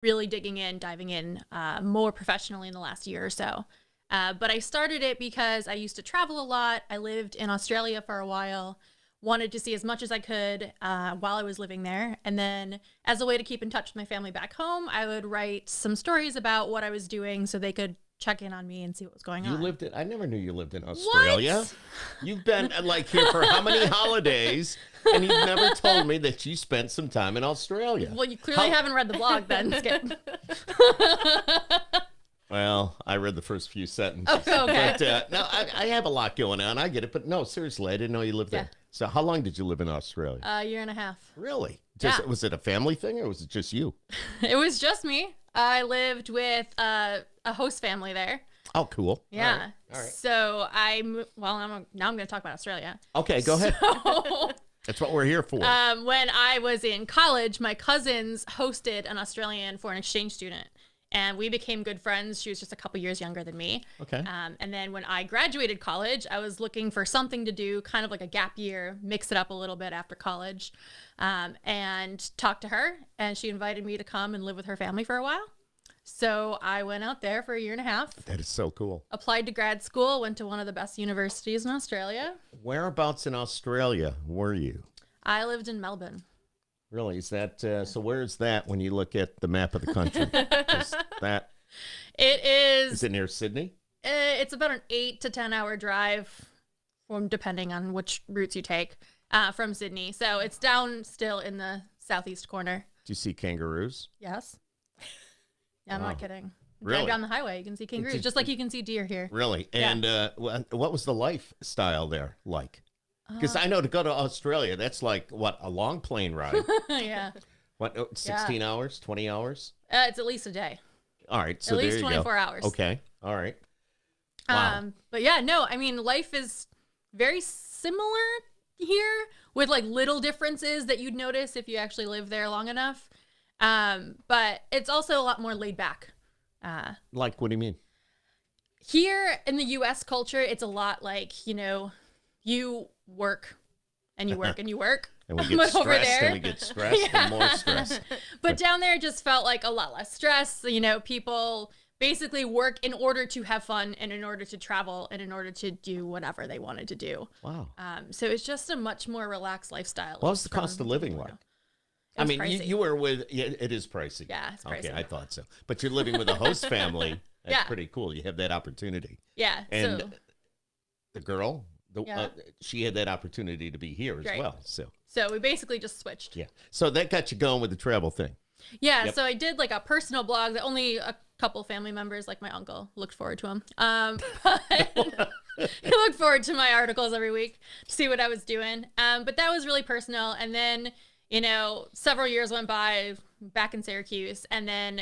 really diving in more professionally in the last year or so. But I started it because I used to travel a lot. I lived in Australia for a while, wanted to see as much as I could while I was living there. And then as a way to keep in touch with my family back home, I would write some stories about what I was doing so they could check in on me and see what was going on. I never knew you lived in Australia. What? You've been like here for how many holidays? And you've never told me that you spent some time in Australia. Well, you clearly haven't read the blog then, Skip. Well, I read the first few sentences. Oh, okay. But I have a lot going on. I get it. But no, seriously, I didn't know you lived there. So how long did you live in Australia? A year and a half. Really? Yeah. Was it a family thing or was it just you? It was just me. I lived with a host family there. Oh, cool. Yeah. All right. So now I'm going to talk about Australia. Okay, go ahead. So, that's what we're here for. when I was in college, my cousins hosted an Australian foreign exchange student. And we became good friends. She was just a couple years younger than me. Okay. And then when I graduated college, I was looking for something to do, kind of like a gap year, mix it up a little bit after college, and talked to her. And she invited me to come and live with her family for a while. So I went out there for a year and a half. That is so cool. Applied to grad school, went to one of the best universities in Australia. Whereabouts in Australia were you? I lived in Melbourne. Really? Is that so? Where is that when you look at the map of the country? It is. Is it near Sydney? It's about an 8 to 10 hour drive, depending on which routes you take, from Sydney. So it's down still in the southeast corner. Do you see kangaroos? Yes. Yeah, I'm not kidding. Really? Drive down the highway, you can see kangaroos, just like you can see deer here. Really? Yeah. And what was the lifestyle there like? Because I know to go to Australia, that's like, what, a long plane ride? Yeah. What, 16 hours, 20 hours? It's at least a day. All right. So at least there you 24 go. hours. Okay. All right. Wow. But yeah, no, I mean, life is very similar here with like little differences that you'd notice if you actually live there long enough. But it's also a lot more laid back. Like, what do you mean? Here in the U.S. culture, it's a lot like, you work and you work and you work. And we get stressed and we get stressed and more stressed. But down there it just felt like a lot less stress. People basically work in order to have fun and in order to travel and in order to do whatever they wanted to do. Wow. So it's just a much more relaxed lifestyle. What was the cost of living like? I mean, you were with, it is pricey. Yeah, it's pricey. Okay, I thought so. But you're living with a host family. That's pretty cool. You have that opportunity. Yeah. And so, the girl, she had that opportunity to be here as well. So we basically just switched. Yeah. So that got you going with the travel thing. Yeah. Yep. So I did like a personal blog that only a couple family members, like my uncle, looked forward to them. But he looked forward to my articles every week to see what I was doing. But that was really personal. And then, several years went by back in Syracuse, and then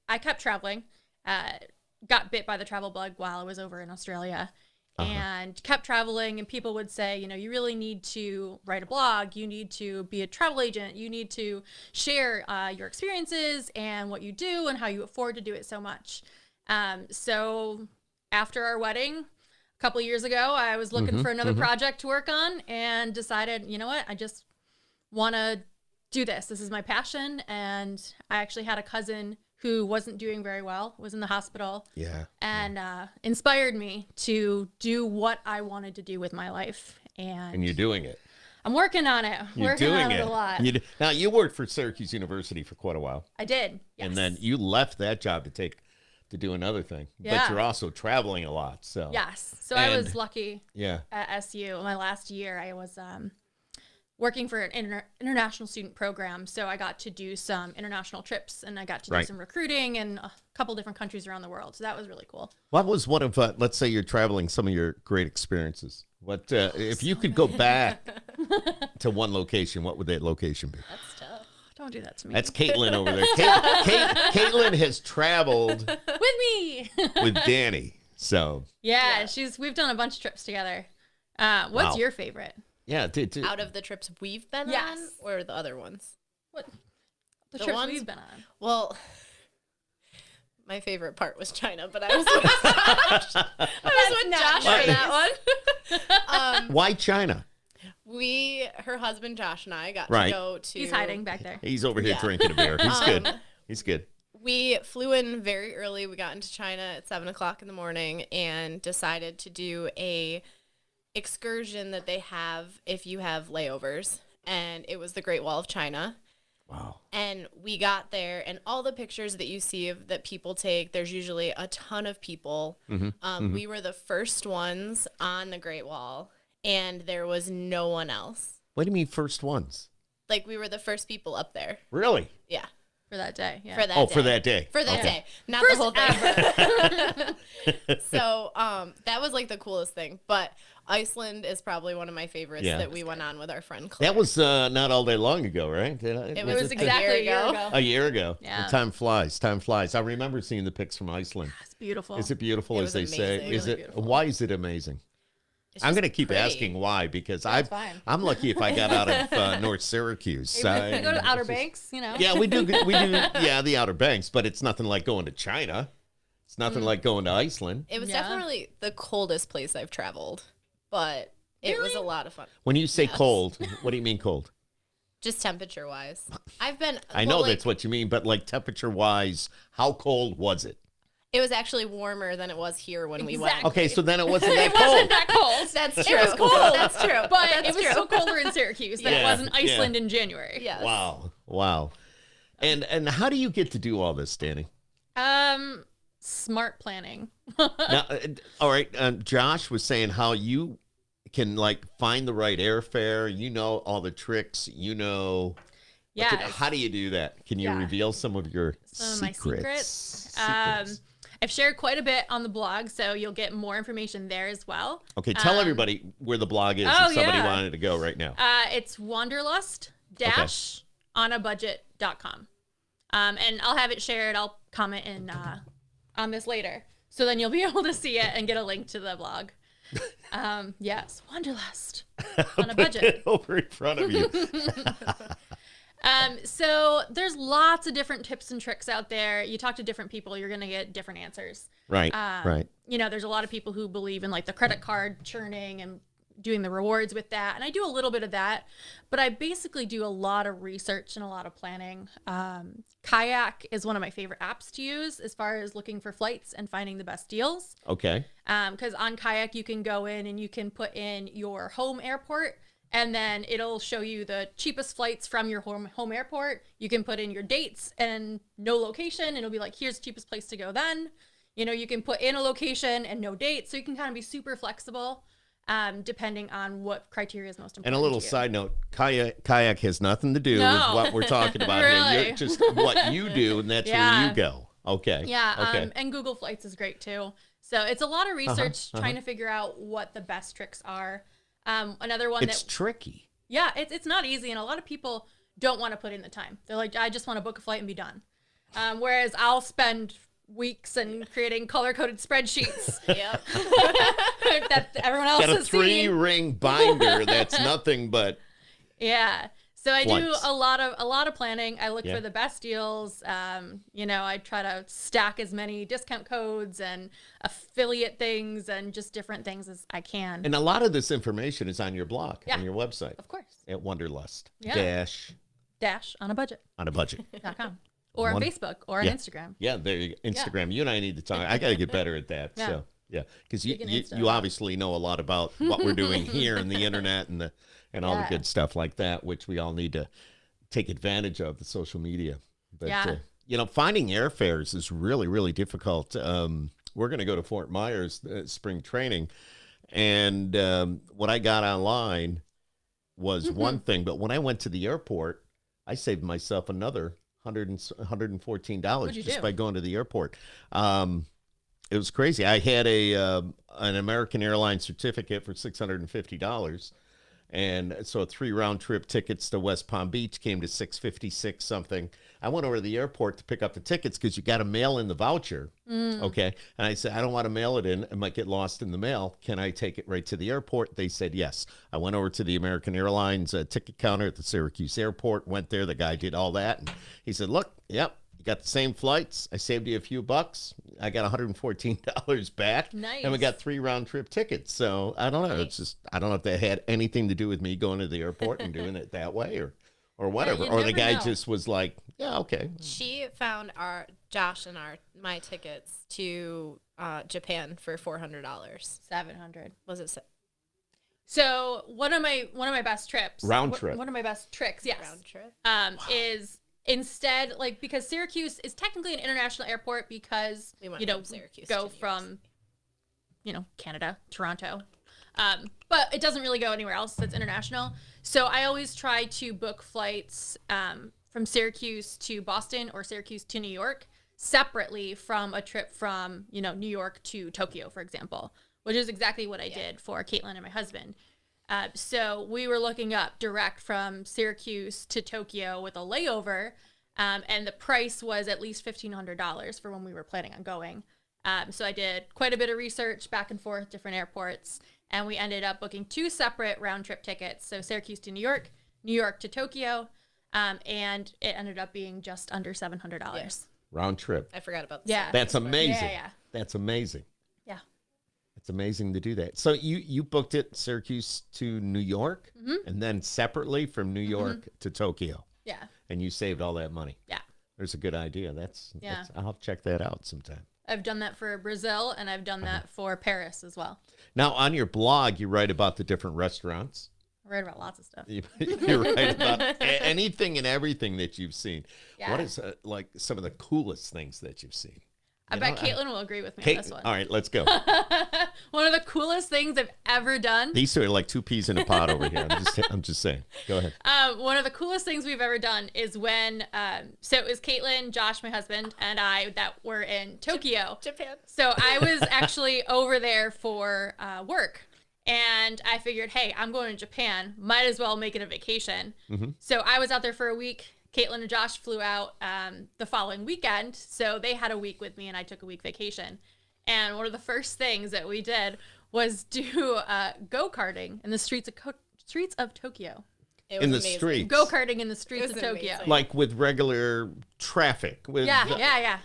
I kept traveling, got bit by the travel bug while I was over in Australia. And kept traveling, and people would say, you really need to write a blog. You need to be a travel agent. You need to share your experiences and what you do and how you afford to do it so much. So after our wedding, a couple of years ago, I was looking for another project to work on and decided, you know what, I just want to do this. This is my passion. And I actually had a cousin who wasn't doing very well, was in the hospital. Yeah. And inspired me to do what I wanted to do with my life. And you're doing it. I'm working on it. Working on it a lot. Now, you worked for Syracuse University for quite a while. I did, yes. And then you left that job to do another thing. Yeah. But you're also traveling a lot. So yes. So I was lucky at SU. My last year, I was working for an international student program. So I got to do some international trips, and I got to do some recruiting in a couple different countries around the world. So that was really cool. What was one of, let's say you're traveling, some of your great experiences? What if you could go back to one location, what would that location be? That's tough. Don't do that to me. That's Caitlin over there. Caitlin has traveled with me, with Danny. So yeah, we've done a bunch of trips together. What's your favorite? Yeah, out of the trips we've been on, or the other ones? What the trips we've been on? Well, my favorite part was China, but I was with Josh for that one. Why China? Her husband Josh and I got to go to. He's hiding back there. He's over here drinking a beer. He's good. He's good. We flew in very early. We got into China at 7 o'clock in the morning and decided to do a excursion that they have if you have layovers. And it was the Great Wall of China. Wow. And we got there, and all the pictures that you see that people take, there's usually a ton of people. We were the first ones on the Great Wall, and there was no one else. What do you mean first ones? Like, we were the first people up there. Really? Yeah. For that day, yeah. For that day. For that day. For that Okay. day. Not First the whole thing. So that was like the coolest thing. But Iceland is probably one of my favorites that we went on with our friend Claire. That was not all that long ago, right? It It was exactly a year ago. a year ago. Yeah. Time flies. Time flies. I remember seeing the pics from Iceland. It's beautiful. Is it beautiful, It as was they say? amazing. Is Really it? beautiful. Why is it amazing? It's I'm just going to keep pretty. asking why, because That's fine. I'm lucky if I got out of North Syracuse. We go to Outer It's just- Banks, you know. Yeah, we do. Yeah, the Outer Banks, but it's nothing like going to China. It's nothing like going to Iceland. It was Yeah. definitely the coldest place I've traveled, but it was a lot of fun. When you say Yes. cold, what do you mean cold? Just temperature wise. I've been. I know that's what you mean, but like temperature wise, how cold was it? It was actually warmer than it was here when we went. Exactly. Okay, so then it wasn't that It wasn't cold. that cold. That's true. It was cold. That's true. But That's it was true. still colder in Syracuse than it Yeah, was in Iceland in January. Yes. Wow. And how do you get to do all this, Danny? Smart planning. Now, all right. Josh was saying how you can like find the right airfare. You know all the tricks. You know. Yeah. How do you do that? Can you Yeah. reveal some of your Some of my secrets? secrets. I've shared quite a bit on the blog, so you'll get more information there as well. Okay, tell everybody where the blog is if somebody wanted to go right now. It's wanderlust-onabudget.com. And I'll have it shared. I'll comment on this later. So then you'll be able to see it and get a link to the blog. Yes, Wanderlust on a budget. Over in front of you. So there's lots of different tips and tricks out there. You talk to different people, you're going to get different answers. Right, right. You know, there's a lot of people who believe in like the credit card churning and doing the rewards with that. And I do a little bit of that, but I basically do a lot of research and a lot of planning. Kayak is one of my favorite apps to use as far as looking for flights and finding the best deals. Okay. Because on Kayak, you can go in and you can put in your home airport, and then it'll show you the cheapest flights from your home airport. You can put in your dates and no location, and it'll be like, here's the cheapest place to go then. You know, you can put in a location and no date, so you can kind of be super flexible depending on what criteria is most important. And a little to you. side note, kayak has nothing to do No. with what we're talking about Really. here. You're just what you do, and that's where Yeah. you go. Okay. Yeah, Okay. and Google Flights is great too. So it's a lot of research trying to figure out what the best tricks are. Another one It's tricky. Yeah, it's not easy, and a lot of people don't want to put in the time. They're like, I just want to book a flight and be done. Whereas I'll spend weeks and creating color-coded spreadsheets Yep. that everyone else Got a has seen. 3-ring binder that's nothing but Yeah. So I do Flights. a lot of planning. I look Yeah. for the best deals. You know, I try to stack as many discount codes and affiliate things and just different things as I can. and a lot of this information is on your blog, Yeah. on your website Of course. at Wanderlust Yeah. dash on a budget.com on a budget. or on One- Facebook or on Yeah. Instagram. Yeah, there you go. Instagram. You and I need to talk. I got to get better at that. Yeah. So yeah, because you, Speaking you, Insta. you obviously know a lot about what we're doing here and the internet and all the Yeah. good stuff like that, which we all need to take advantage of, the social media. But Yeah. you know, finding airfares is really, really difficult. We're going to go to Fort Myers spring training, and what I got online was one thing, but when I went to the airport, I saved myself another $114 What'd you just do? by going to the airport. It was crazy. I had an American Airlines certificate for $650. And so 3 round trip tickets to West Palm Beach came to $656 something. I went over to the airport to pick up the tickets because you got to mail in the voucher. Okay. And I said, I don't want to mail it in. It might get lost in the mail. Can I take it right to the airport? They said yes. I went over to the American Airlines ticket counter at the Syracuse airport, went there. The guy did all that. And he said, look, yep, you got the same flights. I saved you a few bucks. I got $114 back. Nice. And we got 3 round trip tickets. So I don't know. Nice. It's just, I don't know if that had anything to do with me going to the airport and doing it that way or whatever, you or the never guy know. just was like, yeah, okay. She found Josh and my tickets to Japan for $400. 700. Was it So one of my best trips, Round trip. one of my best tricks, yes, round trip? is instead like because Syracuse is technically an international airport because We went you know from Syracuse go to New York from Canada, Toronto, but it doesn't really go anywhere else that's international. So I always try to book flights from Syracuse to Boston or Syracuse to New York separately from a trip from New York to Tokyo, for example, which is exactly what I did for Caitlin and my husband. So we were looking up direct from Syracuse to Tokyo with a layover, and the price was at least $1,500 for when we were planning on going. So I did quite a bit of research back and forth, different airports, and we ended up booking 2 separate round trip tickets. So Syracuse to New York to Tokyo, and it ended up being just under $700. Yeah. Round trip. I forgot about the Yeah. Syracuse That's part. amazing. Yeah. That's amazing. Yeah. It's amazing to do that. So you booked it Syracuse to New York, and then separately from New York to Tokyo, Yeah. and you saved all that money. Yeah. There's a good idea. That's Yeah. I'll check that out sometime. I've done that for Brazil, and I've done that for Paris as well. Now, on your blog, you write about the different restaurants. I read about lots of stuff. You write about anything and everything that you've seen. Yeah. What is like some of the coolest things that you've seen? I bet Caitlin will agree with me on this one. All right, let's go. One of the coolest things I've ever done. These two are like 2 peas in a pod over here. I'm just saying. Go ahead. One of the coolest things we've ever done is when, so it was Caitlin, Josh, my husband, and I that were in Tokyo. Japan. So I was actually over there for work. And I figured, hey, I'm going to Japan. Might as well make it a vacation. So I was out there for a week. Caitlin and Josh flew out the following weekend. So they had a week with me, and I took a week vacation. And one of the first things that we did was do go-karting in the streets of Tokyo. It was In the amazing. streets. Go-karting in the streets It of was Tokyo. amazing. Like with regular traffic. With Yeah.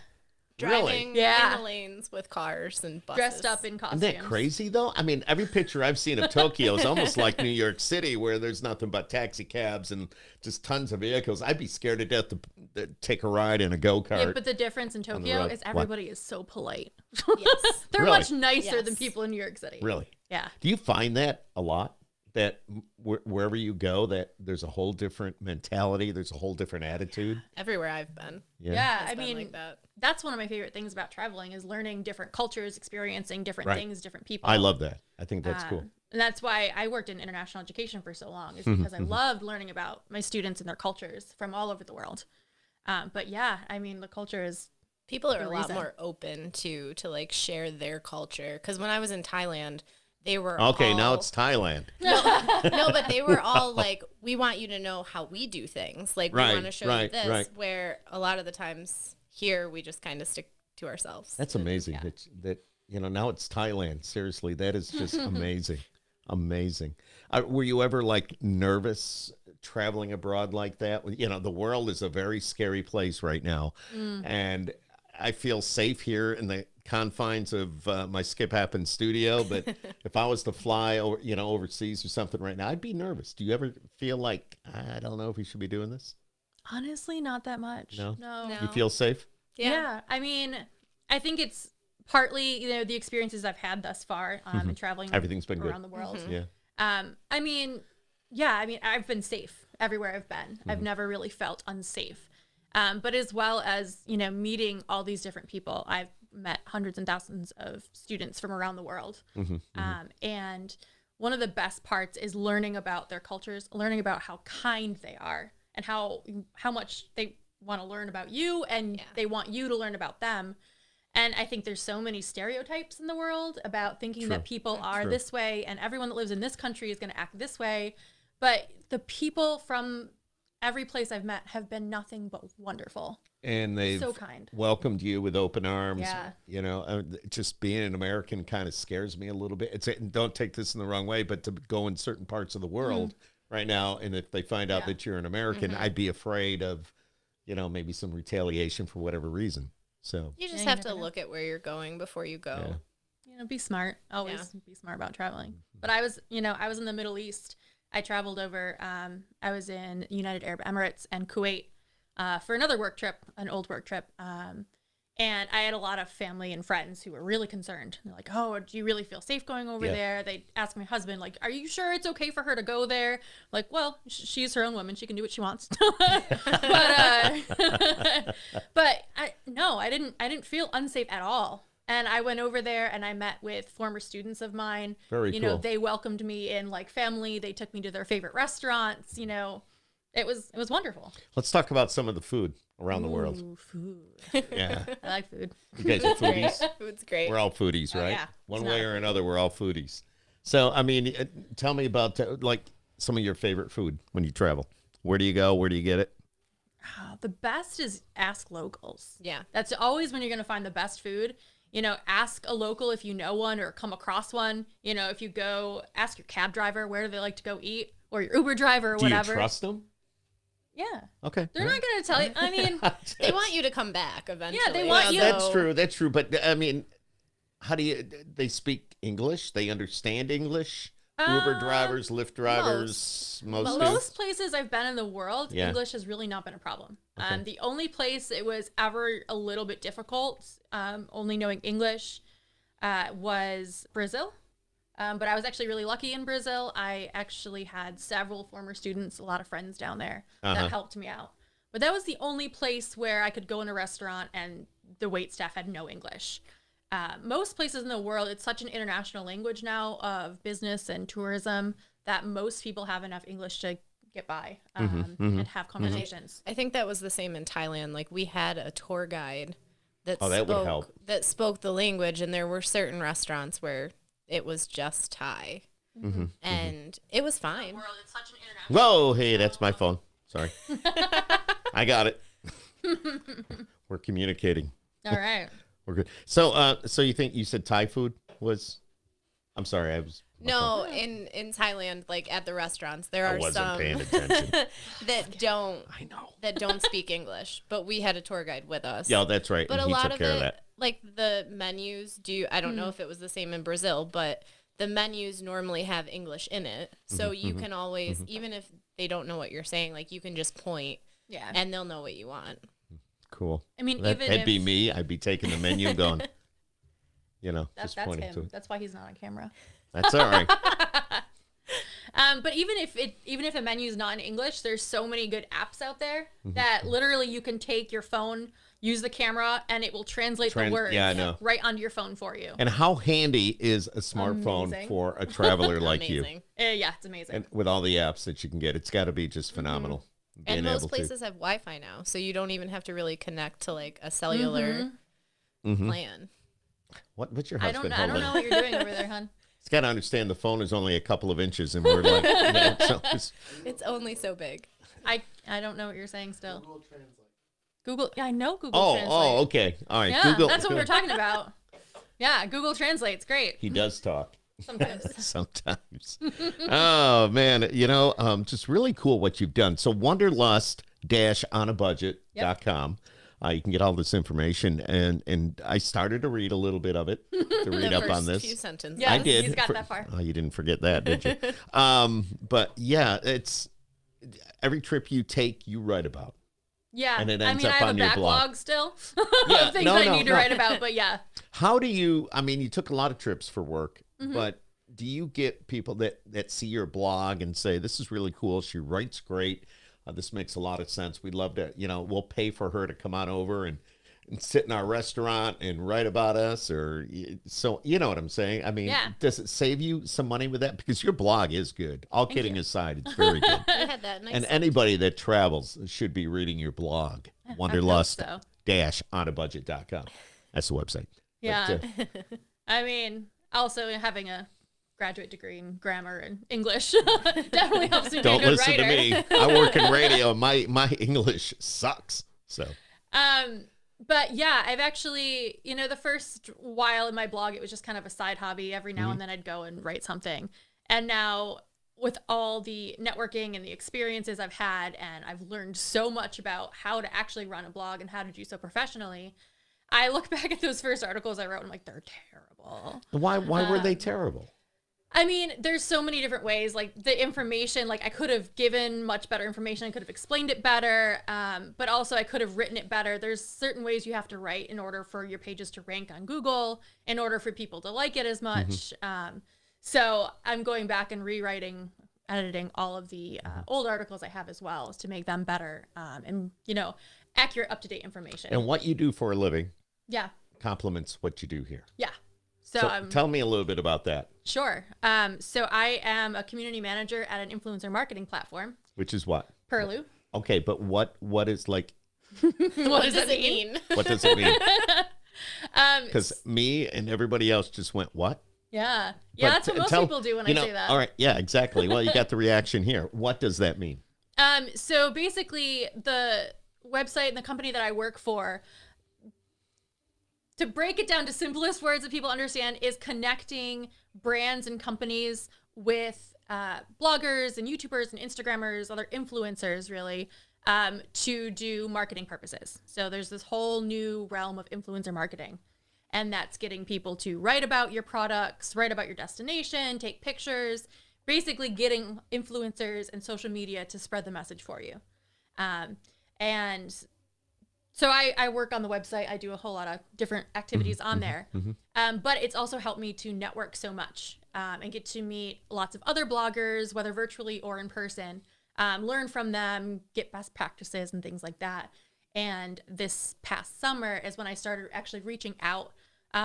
Driving Yeah. in the lanes with cars and buses. Dressed up in costumes. Isn't that crazy, though? I mean, every picture I've seen of Tokyo is almost like New York City, where there's nothing but taxi cabs and just tons of vehicles. I'd be scared to death to take a ride in a go-kart. Yeah, but the difference in Tokyo road. is What? everybody is so polite. Yes. They're Really? much nicer than Yes. people in New York City. Really? Yeah. Do you find that a lot? That wherever you go, that there's a whole different mentality, there's a whole different attitude? Everywhere I've been. Yeah, It's I been mean, like that. that's one of my favorite things about traveling is learning different cultures, experiencing different Right. things, different people. I love that. I think that's cool. And that's why I worked in international education for so long, is because I loved learning about my students and their cultures from all over the world. But yeah, I mean, the culture is People are the a lot reason. more open to like share their culture. Because when I was in Thailand, they were Okay, now all- it's Thailand. no, but they were all like, we want you to know how we do things. Like, we Right, want to show right, you this. right. Where a lot of the times here, we just kind of stick to ourselves. That's amazing. That now it's Thailand. Seriously, that is just amazing. Amazing. Were you ever like nervous traveling abroad like that? The world is a very scary place right now, and I feel safe here in the confines of my Skip Happen studio. But if I was to fly over, overseas or something right now, I'd be nervous. Do you ever feel like, I don't know if we should be doing this? honestly not that much. No? No. No. You feel safe? Yeah. I mean, I think it's partly, the experiences I've had thus far in traveling Everything's been good. around the world. Yeah. I mean, I've been safe everywhere I've been. I've never really felt unsafe. But as well as, meeting all these different people, I've met hundreds and thousands of students from around the world. And one of the best parts is learning about their cultures, learning about how kind they are and how much they want to learn about you and they want you to learn about them. And I think there's so many stereotypes in the world about thinking that people are this way and everyone that lives in this country is going to act this way. But the people from every place I've met have been nothing but wonderful. And they've So kind. welcomed you with open arms. Yeah. Just being an American kind of scares me a little bit. Don't take this in the wrong way, but to go in certain parts of the world right now, and if they find out that you're an American, I'd be afraid of, maybe some retaliation for whatever reason. So You just you have never to know. look at where you're going before you go. Yeah. Be smart. Always be smart about traveling. But I was in the Middle East I traveled over. I was in United Arab Emirates and Kuwait for another work trip, an old work trip. And I had a lot of family and friends who were really concerned. They're like, "Oh, do you really feel safe going over there?" They asked my husband, like, "Are you sure it's okay for her to go there?" Like, well, she's her own woman; she can do what she wants. But I didn't feel unsafe at all. And I went over there and I met with former students of mine. Very you cool. know, they welcomed me in like family. They took me to their favorite restaurants. You know, it was wonderful. Let's talk about some of the food around the world. Ooh, food. Yeah. I like food. You guys are foodies? Food's great. We're all foodies, right? yeah. One It's way not or another, we're all foodies. So, I mean, tell me about like some of your favorite food when you travel. Where do you go? Where do you get it? The best is ask locals. Yeah. That's always when you're going to find the best food. You know, ask a local if you know one or come across one. You know, if you go, ask your cab driver where do they like to go eat, or your Uber driver or Do you whatever. trust them? Yeah. Okay. They're not going to tell you. I mean, They want you to come back eventually. Yeah, they want Well, you. that's true. That's true. But I mean, how do you? They speak English. They understand English. Uber drivers, Lyft drivers, most do. Most places I've been in the world, Yeah. English has really not been a problem. Okay. The only place it was ever a little bit difficult, only knowing English, was Brazil. But I was actually really lucky in Brazil. I actually had several former students, a lot of friends down there that helped me out. But that was the only place where I could go in a restaurant and the wait staff had no English. Most places in the world, it's such an international language now of business and tourism that most people have enough English to get by and have conversations. I think that was the same in Thailand. Like we had a tour guide that that would help. that spoke the language, and there were certain restaurants where it was just Thai, and it was fine. World, it's such an international. Whoa, hey, that's my phone. Sorry. I got it. We're communicating. All right. We're good. So, so you think you said Thai food was? I'm sorry, I was. No, in Thailand, like at the restaurants, there I are wasn't some paying attention. I know that don't speak English, but we had a tour guide with us. Yeah, that's right. But and a he lot took of care it, of that. like the menus do. I don't know if it was the same in Brazil, but the menus normally have English in it, so you can always, even if they don't know what you're saying, like you can just point, Yeah. and they'll know what you want. Cool. I mean, That, even that'd if be me. I'd be taking the menu and going, you know, just that's pointing to him. it. That's why he's not on camera. That's all right. But even if a menu is not in English, there's so many good apps out there that literally you can take your phone, use the camera, and it will translate the words yeah, I know. right onto your phone for you. And how handy is a smartphone Amazing. for a traveler like you? Amazing. Yeah, it's amazing. And with all the apps that you can get, it's got to be just phenomenal. And being most able places have Wi-Fi now, so you don't even have to really connect to like a cellular plan. What's your I husband don't holding? know what you're doing over there, hon. He's got to understand the phone is only a couple of inches, and we're like, you know, so It's only so big. I don't know what you're saying still. Google. Yeah, I know Google oh, Translate. okay, all right. Yeah, Google. that's what we're talking about. Yeah, Google Translate's great He does talk. sometimes. Sometimes. Oh man, you know, just really cool what you've done. So wanderlust-onabudget.com. You can get all this information, and I started to read a little bit of it to read The up on first this. few sentences. Yeah. I did. He's got that far. Oh, you didn't forget that, did you? But yeah, it's every trip you take, you write about. Yeah, And it I ends mean, up I have on a your backlog blog. still Yeah, of things no, I no, need to no. write about, but yeah. How do you? I mean, you took a lot of trips for work, but do you get people that see your blog and say, "This is really cool. She writes great. This makes a lot of sense. We'd love to. You know, we'll pay for her to come on over and sit in our restaurant and write about us." Or so you know what I'm saying? I mean, Yeah. does it save you some money with that? Because your blog is good. All kidding aside, it's very good. We had that nice. And anybody that travels should be reading your blog. so. Wanderlust-onabudget.com. That's the website. Yeah. But, I mean, also having a graduate degree in grammar and English definitely helps me be a don't good listen writer. to me. I work in radio. My English sucks. So But yeah, I've actually, you know, the first while in my blog, it was just kind of a side hobby. Every now and then I'd go and write something. And now with all the networking and the experiences I've had, and I've learned so much about how to actually run a blog and how to do so professionally, I look back at those first articles I wrote and I'm like, they're terrible. why were they terrible? I mean, there's so many different ways. Like the information, like I could have given much better information. I could have explained it better, but also I could have written it better. There's certain ways you have to write in order for your pages to rank on Google, in order for people to like it as much. So I'm going back and rewriting, editing all of the old articles I have as well to make them better and, you know, accurate, up-to-date information. And what you do for a living complements what you do here. Yeah. So tell me a little bit about that. Sure. So I am a community manager at an influencer marketing platform. Which is what? Perlu. Okay, but what is like... what does it mean? What does it mean? Because me and everybody else just went, what? Yeah. Yeah, that's what most people do when I say that. All right. Yeah, exactly. Well, you got the reaction here. What does that mean? So basically, the website and the company that I work for, to break it down to simplest words that people understand, is connecting brands and companies with bloggers and YouTubers and Instagrammers, other influencers, really, to do marketing purposes. So there's this whole new realm of influencer marketing, and that's getting people to write about your products, write about your destination, take pictures, basically getting influencers and social media to spread the message for you. And so I work on the website. I do a whole lot of different activities on there. But it's also helped me to network so much and get to meet lots of other bloggers, whether virtually or in person, learn from them, get best practices and things like that. And this past summer is when I started actually reaching out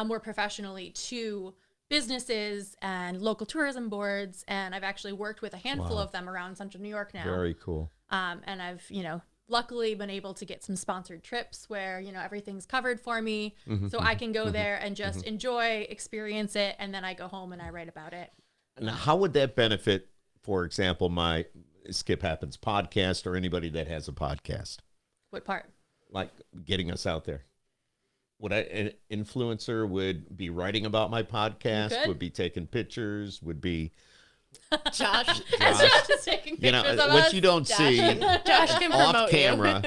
more professionally to businesses and local tourism boards. And I've actually worked with a handful of them around Central New York now. Very cool. And I've, you know, luckily been able to get some sponsored trips where, you know, everything's covered for me. So I can go there and just enjoy, experience it. And then I go home and I write about it. Now, how would that benefit, for example, my Skip Happens podcast or anybody that has a podcast? What part? Like getting us out there. Would an influencer would be writing about my podcast, would be taking pictures, would be... Josh is taking pictures of what us. you don't see Josh can off promote camera.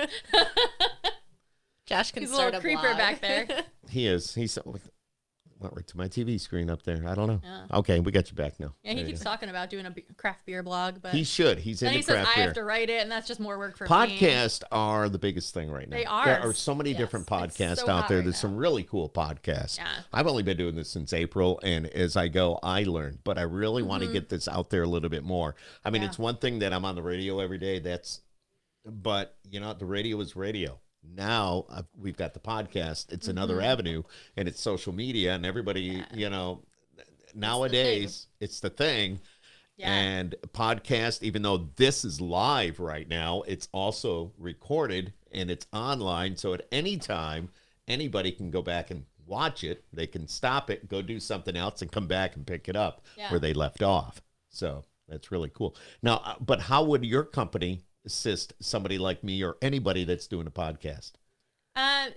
Josh can He's a start little a creeper blog. back there. He is. He's went right to my TV screen up there. I don't know. Yeah. Okay, we got you back now. Yeah, he There you keeps go. talking about doing a craft beer blog, but He should. He's then into he says craft I beer. have to write it, and that's just more work for me. Podcasts are the biggest thing right now. They are. There are so many Yes, different it's podcasts so out hot there. right There's now. some really cool podcasts. Yeah. I've only been doing this since April, and as I go, I learn. But I really want to get this out there a little bit more. I mean, Yeah. it's one thing that I'm on the radio every day. But you know, the radio is radio. Now we've got the podcast. It's another avenue, and it's social media, and everybody, you know, nowadays it's the thing. Yeah. And podcast, even though this is live right now, it's also recorded and it's online. So at any time, anybody can go back and watch it. They can stop it, go do something else, and come back and pick it up where they left off. So that's really cool. Now, but how would your company assist somebody like me or anybody that's doing a podcast?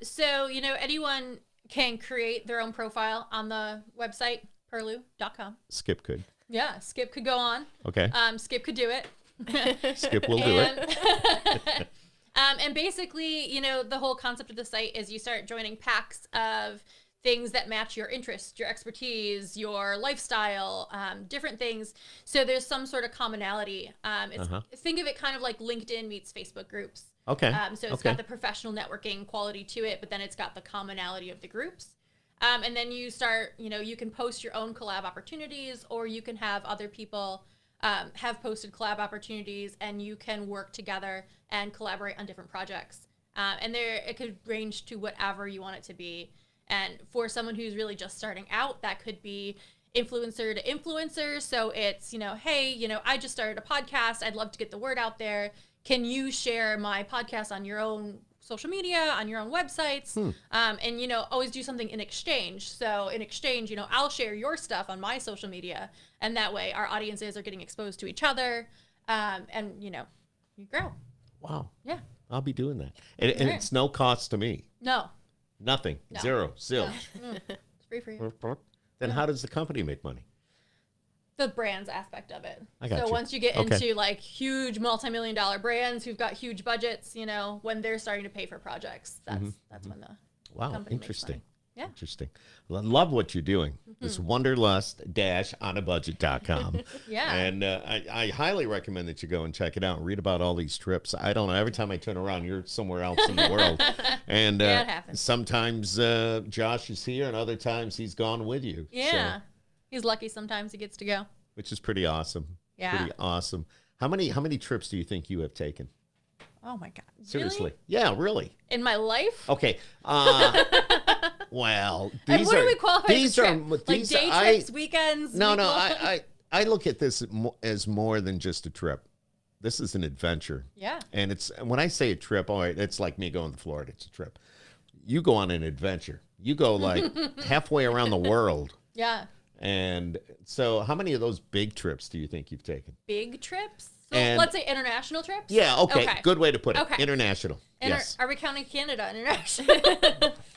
So, you know, anyone can create their own profile on the website, perlu.com. Skip could. Yeah, Skip could go on. Okay. Skip could do it. Skip will do it. And basically, you know, the whole concept of the site is you start joining packs of things that match your interests, your expertise, your lifestyle, different things. So there's some sort of commonality. Think of it kind of like LinkedIn meets Facebook groups. Okay. So it's got the professional networking quality to it, but then it's got the commonality of the groups. And then you start, you know, you can post your own collab opportunities, or you can have other people have posted collab opportunities, and you can work together and collaborate on different projects. And it could range to whatever you want it to be. And for someone who's really just starting out, that could be influencer to influencer. So it's, you know, hey, you know, I just started a podcast. I'd love to get the word out there. Can you share my podcast on your own social media, on your own websites? And, you know, always do something in exchange. So in exchange, you know, I'll share your stuff on my social media. And that way our audiences are getting exposed to each other. And, you know, you grow. Wow. Yeah. I'll be doing that. And it's no cost to me. No. Nothing. No. Zero. Zilch. It's free for you. Then how does the company make money? The brands aspect of it. I got so you. once you get Okay. into like huge multi-million-dollar brands who've got huge budgets, you know, when they're starting to pay for projects, that's when the Wow, company makes interesting. Yeah. Interesting. Love what you're doing. It's wanderlust-onabudget.com. Yeah. And I highly recommend that you go and check it out and read about all these trips. I don't know. Every time I turn around, you're somewhere else in the world. And Yeah, it happens. sometimes Josh is here and other times he's gone with you. Yeah. So, He's lucky sometimes he gets to go. which is pretty awesome. Yeah. Pretty awesome. How many trips do you think you have taken? Oh my God. Seriously? Really? Yeah, really. In my life? Okay. Well, And these what are do we qualify these as a are trip? Like these day I trips, weekends? no week no long? I look at this as more than just a trip. This is an adventure. Yeah. And it's when I say a trip, all right, it's like me going to Florida. It's a trip. You go on an adventure. You go like halfway around the world. Yeah. And so, how many of those big trips do you think you've taken? Big trips? So And- let's say international trips? Yeah. Okay. Good way to put it. Okay. International. Yes. Are we counting Canada international?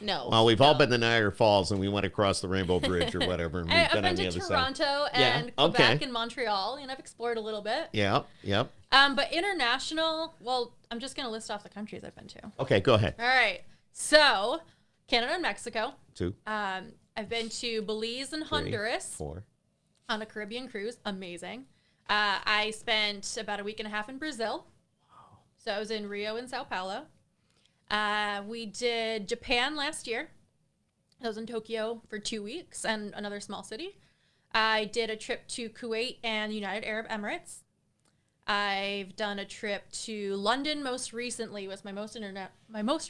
No. Well, we've all been to Niagara Falls, and we went across the Rainbow Bridge or whatever, and we've I've been on been the to other Toronto side. and Yeah, Quebec okay. and Montreal, and I've explored a little bit. Yeah. Yep. But international, well, I'm just going to list off the countries I've been to. Okay. Go ahead. All right. So, Canada and Mexico. 2, I've been to Belize and 3, Honduras 4. on a Caribbean cruise. Amazing. I spent about a week and a half in Brazil. So I was in Rio and Sao Paulo. We did Japan last year. I was in Tokyo for 2 weeks and another small city. I did a trip to Kuwait and United Arab Emirates. I've done a trip to London most recently. Was my most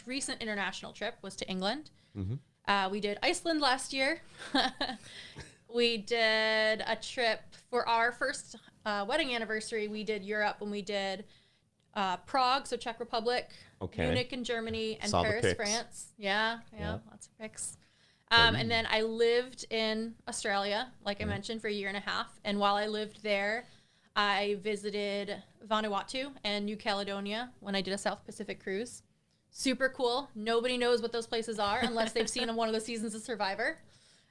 recent international trip was to England. We did Iceland last year. We did a trip for our first wedding anniversary. We did Europe when we did Prague, so Czech Republic, Okay. Munich in Germany, and Saw the Paris, pics. France. Yeah, Yeah. lots of pics. And then I lived in Australia, like I Mm-hmm. mentioned, for a year and a half. And while I lived there, I visited Vanuatu and New Caledonia when I did a South Pacific cruise. Super cool. Nobody knows what those places are unless they've seen one of the seasons of Survivor.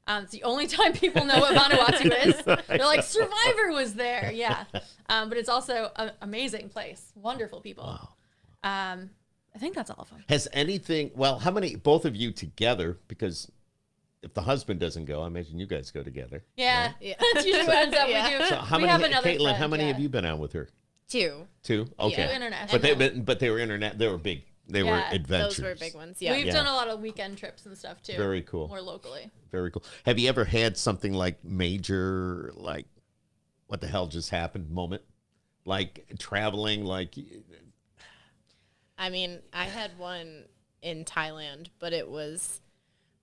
It's the only time people know what Vanuatu is. They're like, Survivor was there. Yeah. But it's also an amazing place. Wonderful people. Wow. I think that's all of them. Has anything? Well, how many? Both of you together? Because if the husband doesn't go, I imagine you guys go together. Yeah. Yeah. That's usually what ends up Yeah. we do. So how we many? have another Caitlin, friend, how many yeah. have you been out with her? 2. 2. Okay. Two international. But they were internet. They were big. They were Yeah, adventures. Those were big ones. Yeah. We've Yeah. done a lot of weekend trips and stuff too. Very cool. More locally. Very cool. Have you ever had something like major, like, what the hell just happened moment? Like traveling, like, I mean, I had one in Thailand, but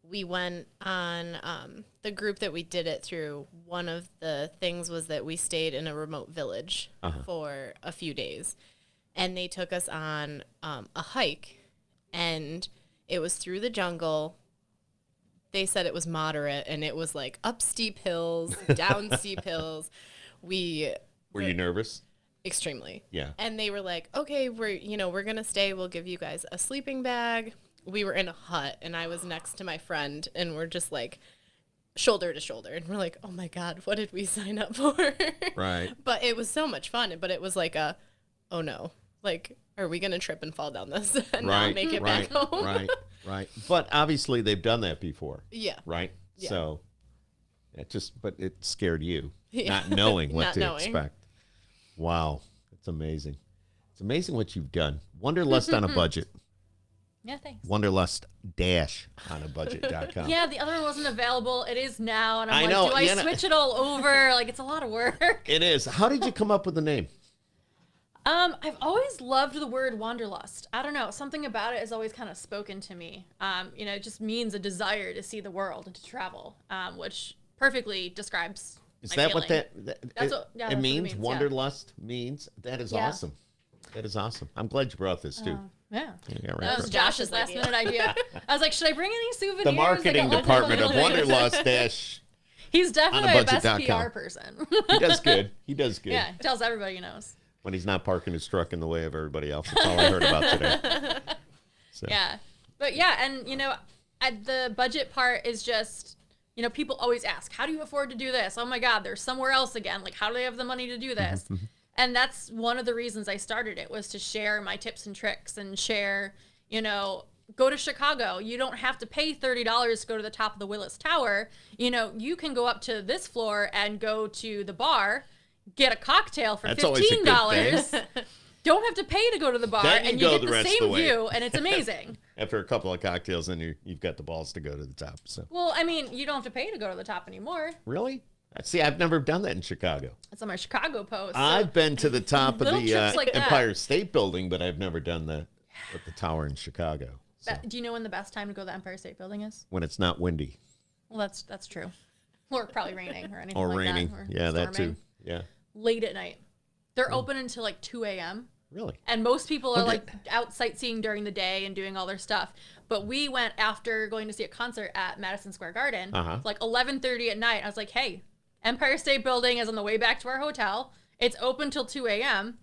we went on the group that we did it through. One of the things was that we stayed in a remote village for a few days, and they took us on a hike, and it was through the jungle. They said it was moderate, and it was like up steep hills, down steep hills. were you nervous? Extremely. Yeah. And they were like, okay, we're going to stay. We'll give you guys a sleeping bag. We were in a hut, and I was next to my friend, and we're just like shoulder to shoulder. And we're like, oh my God, what did we sign up for? Right. But it was so much fun. But it was like oh no, like, are we going to trip and fall down this and not Right. make it Right. back home? Right. Right. But obviously they've done that before. Yeah. Right. Yeah. So but it scared you, Yeah. not knowing what Not to knowing. expect. Wow. It's amazing. It's amazing what you've done. Wanderlust on a budget. Yeah, thanks. Wanderlust-onabudget.com. Yeah, the other one wasn't available. It is now, and I'm I like, know, do I yeah, switch it all over? Like, it's a lot of work. It is. How did you come up with the name? I've always loved the word wanderlust. I don't know, something about it has always kind of spoken to me. It just means a desire to see the world and to travel, which perfectly describes. Is my that what feeling. that's what it it means? means, yeah. Wanderlust means? That is Yeah. awesome. That is awesome. I'm glad you brought this too. Yeah. Yeah, right. That was Josh's Josh's last idea. minute idea. I was like, should I bring any souvenirs? The Like, marketing a local department of thing? Wanderlust dash. He's definitely my best onabudget.com. PR person. He does good. He does good. Yeah, tells everybody he knows. When he's not parking his truck in the way of everybody else. That's all I heard about today. So. Yeah. But yeah, and the budget part is just, people always ask, how do you afford to do this? Oh my God, they're somewhere else again. Like, how do they have the money to do this? And that's one of the reasons I started it, was to share my tips and tricks and share, go to Chicago. You don't have to pay $30 to go to the top of the Willis Tower. You know, you can go up to this floor and go to the bar, get a cocktail for $15. Don't have to pay to go to the bar, Then and you you go get the the rest same of the way. view, and it's amazing. After a couple of cocktails, then you've got the balls to go to the top. So Well, I mean, you don't have to pay to go to the top anymore. really, see, I've never done that in Chicago. That's on my Chicago post. I've been to the top of Little the trips like that. Empire State Building, but I've never done the at the tower in Chicago. So, Do you know when the best time to go to the Empire State Building is? when it's not windy Well, that's true. Or probably raining or anything or like raining, that. Or yeah, that storming. too. Yeah, Late at night. They're open until like 2 a.m. really. And most people are Okay. like out sightseeing during the day and doing all their stuff. But we went after going to see a concert at Madison Square Garden, like 11:30 at night. I was like, hey, Empire State Building is on the way back to our hotel. It's open till 2 a.m.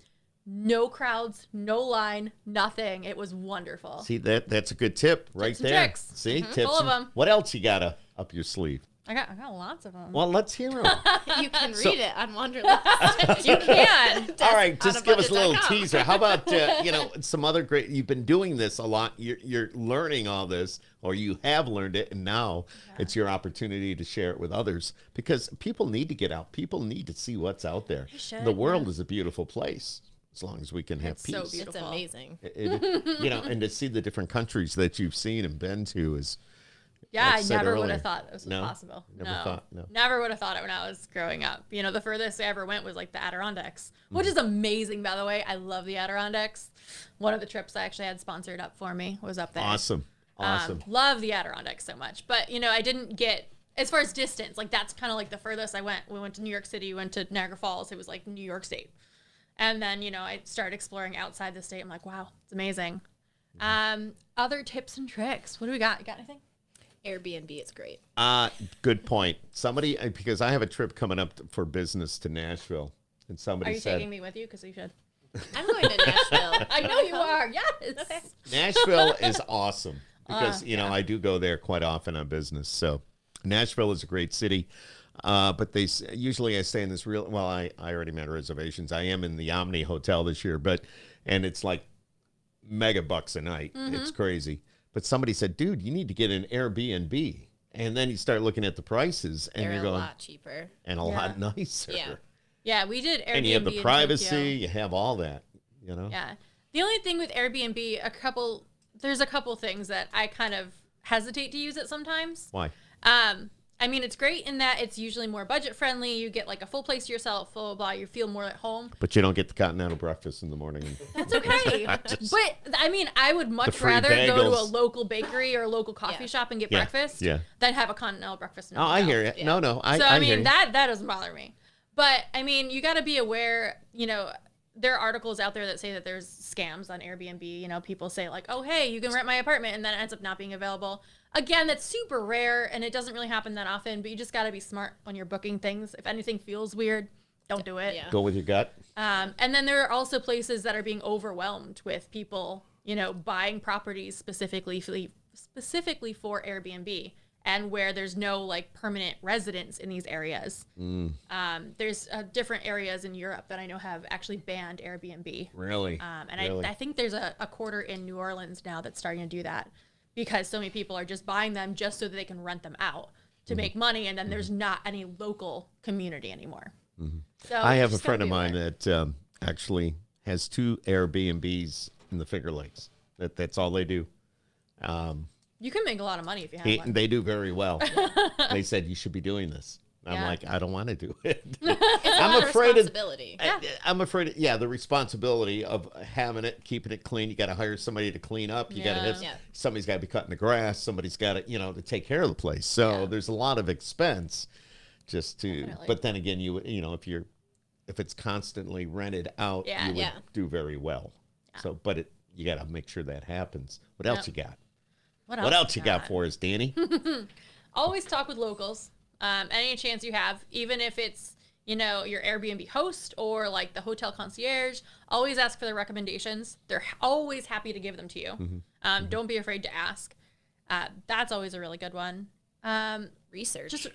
No crowds, no line, nothing. It was wonderful. See, that's a good tip right Tips and there. tricks. See, tips. Full of and- 'em. What else you got up your sleeve? I got lots of them. Well, let's hear them. You can read it on Wanderlust. You can. All right, just give us a little onabudget.com. teaser. How about some other great? You've been doing this a lot. You're learning all this, or you have learned it, and now it's your opportunity to share it with others because people need to get out. People need to see what's out there. should, The world is a beautiful place as long as we can have It's so peace. beautiful. It's amazing. And to see the different countries that you've seen and been to is. Yeah, like I said never would earlier. have thought this was No? possible. Never thought, no. Never would have thought it when I was growing up. You know, the furthest I ever went was like the Adirondacks, Mm-hmm. which is amazing, by the way. I love the Adirondacks. One of the trips I actually had sponsored up for me was up there. Awesome. Love the Adirondacks so much. But, you know, I didn't get, as far as distance, like that's kind of like the furthest I went. We went to New York City, we went to Niagara Falls. It was like New York State. And then, you know, I started exploring outside the state. I'm like, wow, it's amazing. Other tips and tricks. What do we got? You got anything? Airbnb is great. Good point. Somebody, because I have a trip coming up for business to Nashville, and Are somebody you said taking me with you? Because you should. I'm going to Nashville. I know you are. Yes. Okay. Nashville is awesome because I do go there quite often on business. So Nashville is a great city, but usually I stay in this real. Well, I already made reservations. I am in the Omni Hotel this year, and it's like mega bucks a night. It's crazy. But somebody said, dude, you need to get an Airbnb. And then you start looking at the prices and They're you're a going, lot cheaper. and a lot nicer. Yeah. Yeah, we did Airbnb. And you have the in privacy, Tokyo. you have all that, Yeah. The only thing with Airbnb, there's a couple things that I kind of hesitate to use it sometimes. Why? I mean, it's great in that it's usually more budget friendly. You get like a full place to yourself, blah, blah, blah. You feel more at home. But you don't get the continental breakfast in the morning. That's okay. But I mean, I would much free rather go to a bagels. local bakery or a local coffee Yeah. shop and get Yeah. breakfast Yeah. than have a continental breakfast. In a Oh, I hotel. hear you. Yeah. No, I So I hear mean you. that doesn't bother me. But I mean, you got to be aware. You know, there are articles out there that say that there's scams on Airbnb. You know, people say like, "Oh, hey, you can rent my apartment," and then it ends up not being available. Again, that's super rare, and it doesn't really happen that often. But you just got to be smart when you're booking things. If anything feels weird, don't do it. Yeah. Go with your gut. And then there are also places that are being overwhelmed with people, you know, buying properties specifically for Airbnb, and where there's no like permanent residents in these areas. There's different areas in Europe that I know have actually banned Airbnb. Really? And Really? I think there's a quarter in New Orleans now that's starting to do that because so many people are just buying them just so that they can rent them out to make money, and then there's not any local community anymore. So I have a just gotta friend of be mine aware. that actually has 2 Airbnbs in the Finger Lakes. That's all they do. You can make a lot of money if you have one. They do very well. They said you should be doing this. I'm Yeah. like, I don't want to do it. It's a I'm lot of afraid of- responsibility. I'm afraid, the responsibility of having it, keeping it clean. You got to hire somebody to clean up. You got to Yeah. have Yeah. somebody's got to be cutting the grass. Somebody's got to, to take care of the place. So Yeah. there's a lot of expense just to. Definitely. But then again, if it's constantly rented out, Yeah. you would Yeah. do very well. So, but you got to make sure that happens. What else you got? What else you got for us, Danny? Always talk with locals. Any chance you have, even if it's, you know, your Airbnb host or like the hotel concierge, always ask for their recommendations. They're always happy to give them to you. Don't be afraid to ask. That's always a really good one. Research.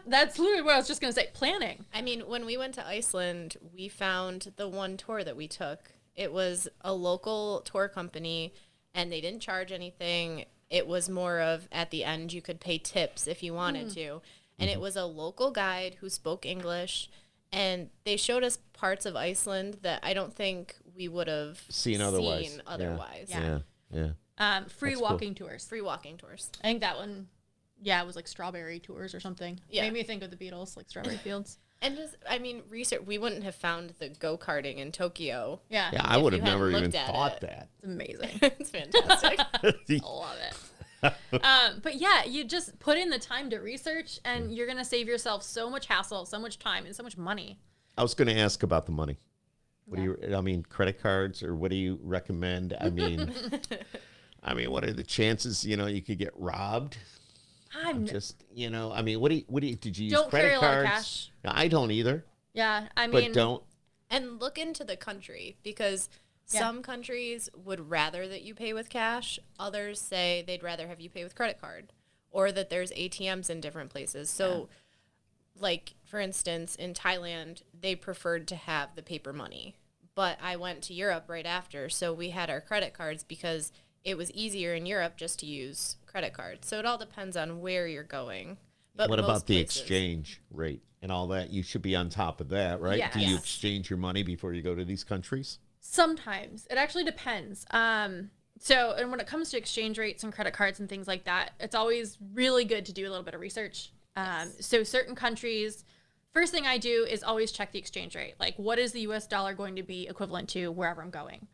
That's literally what I was just going to say. Planning. I mean, when we went to Iceland, we found the one tour that we took. It was a local tour company, and they didn't charge anything. It was more of at the end you could pay tips if you wanted to. And it was a local guide who spoke English, and they showed us parts of Iceland that I don't think we would have seen otherwise. Free That's walking tours. Free walking tours. I think that one, it was like strawberry tours or something. Yeah. Made me think of the Beatles, like strawberry fields. And just, research. We wouldn't have found the go-karting in Tokyo. Yeah. Yeah, I would have you hadn't never even looked at thought it. that. It's amazing. It's fantastic. I love it. But yeah, you just put in the time to research, and you're going to save yourself so much hassle, so much time, and so much money. I was going to ask about the money. What do you, credit cards, or what do you recommend? I mean, what are the chances, you could get robbed? I'm just, what do you, did you use don't credit carry a cards? lot of cash. No, I don't either. Yeah, But don't. And look into the country, because some countries would rather that you pay with cash. Others say they'd rather have you pay with credit card, or that there's ATMs in different places. So, like, for instance, in Thailand, they preferred to have the paper money. But I went to Europe right after, so we had our credit cards because it was easier in Europe just to use credit cards. So it all depends on where you're going. But what about the places, exchange rate and all that? You should be on top of that, right? Yes. Do you exchange your money before you go to these countries? Sometimes. It actually depends. And when it comes to exchange rates and credit cards and things like that, it's always really good to do a little bit of research. So certain countries, first thing I do is always check the exchange rate. Like, what is the US dollar going to be equivalent to wherever I'm going?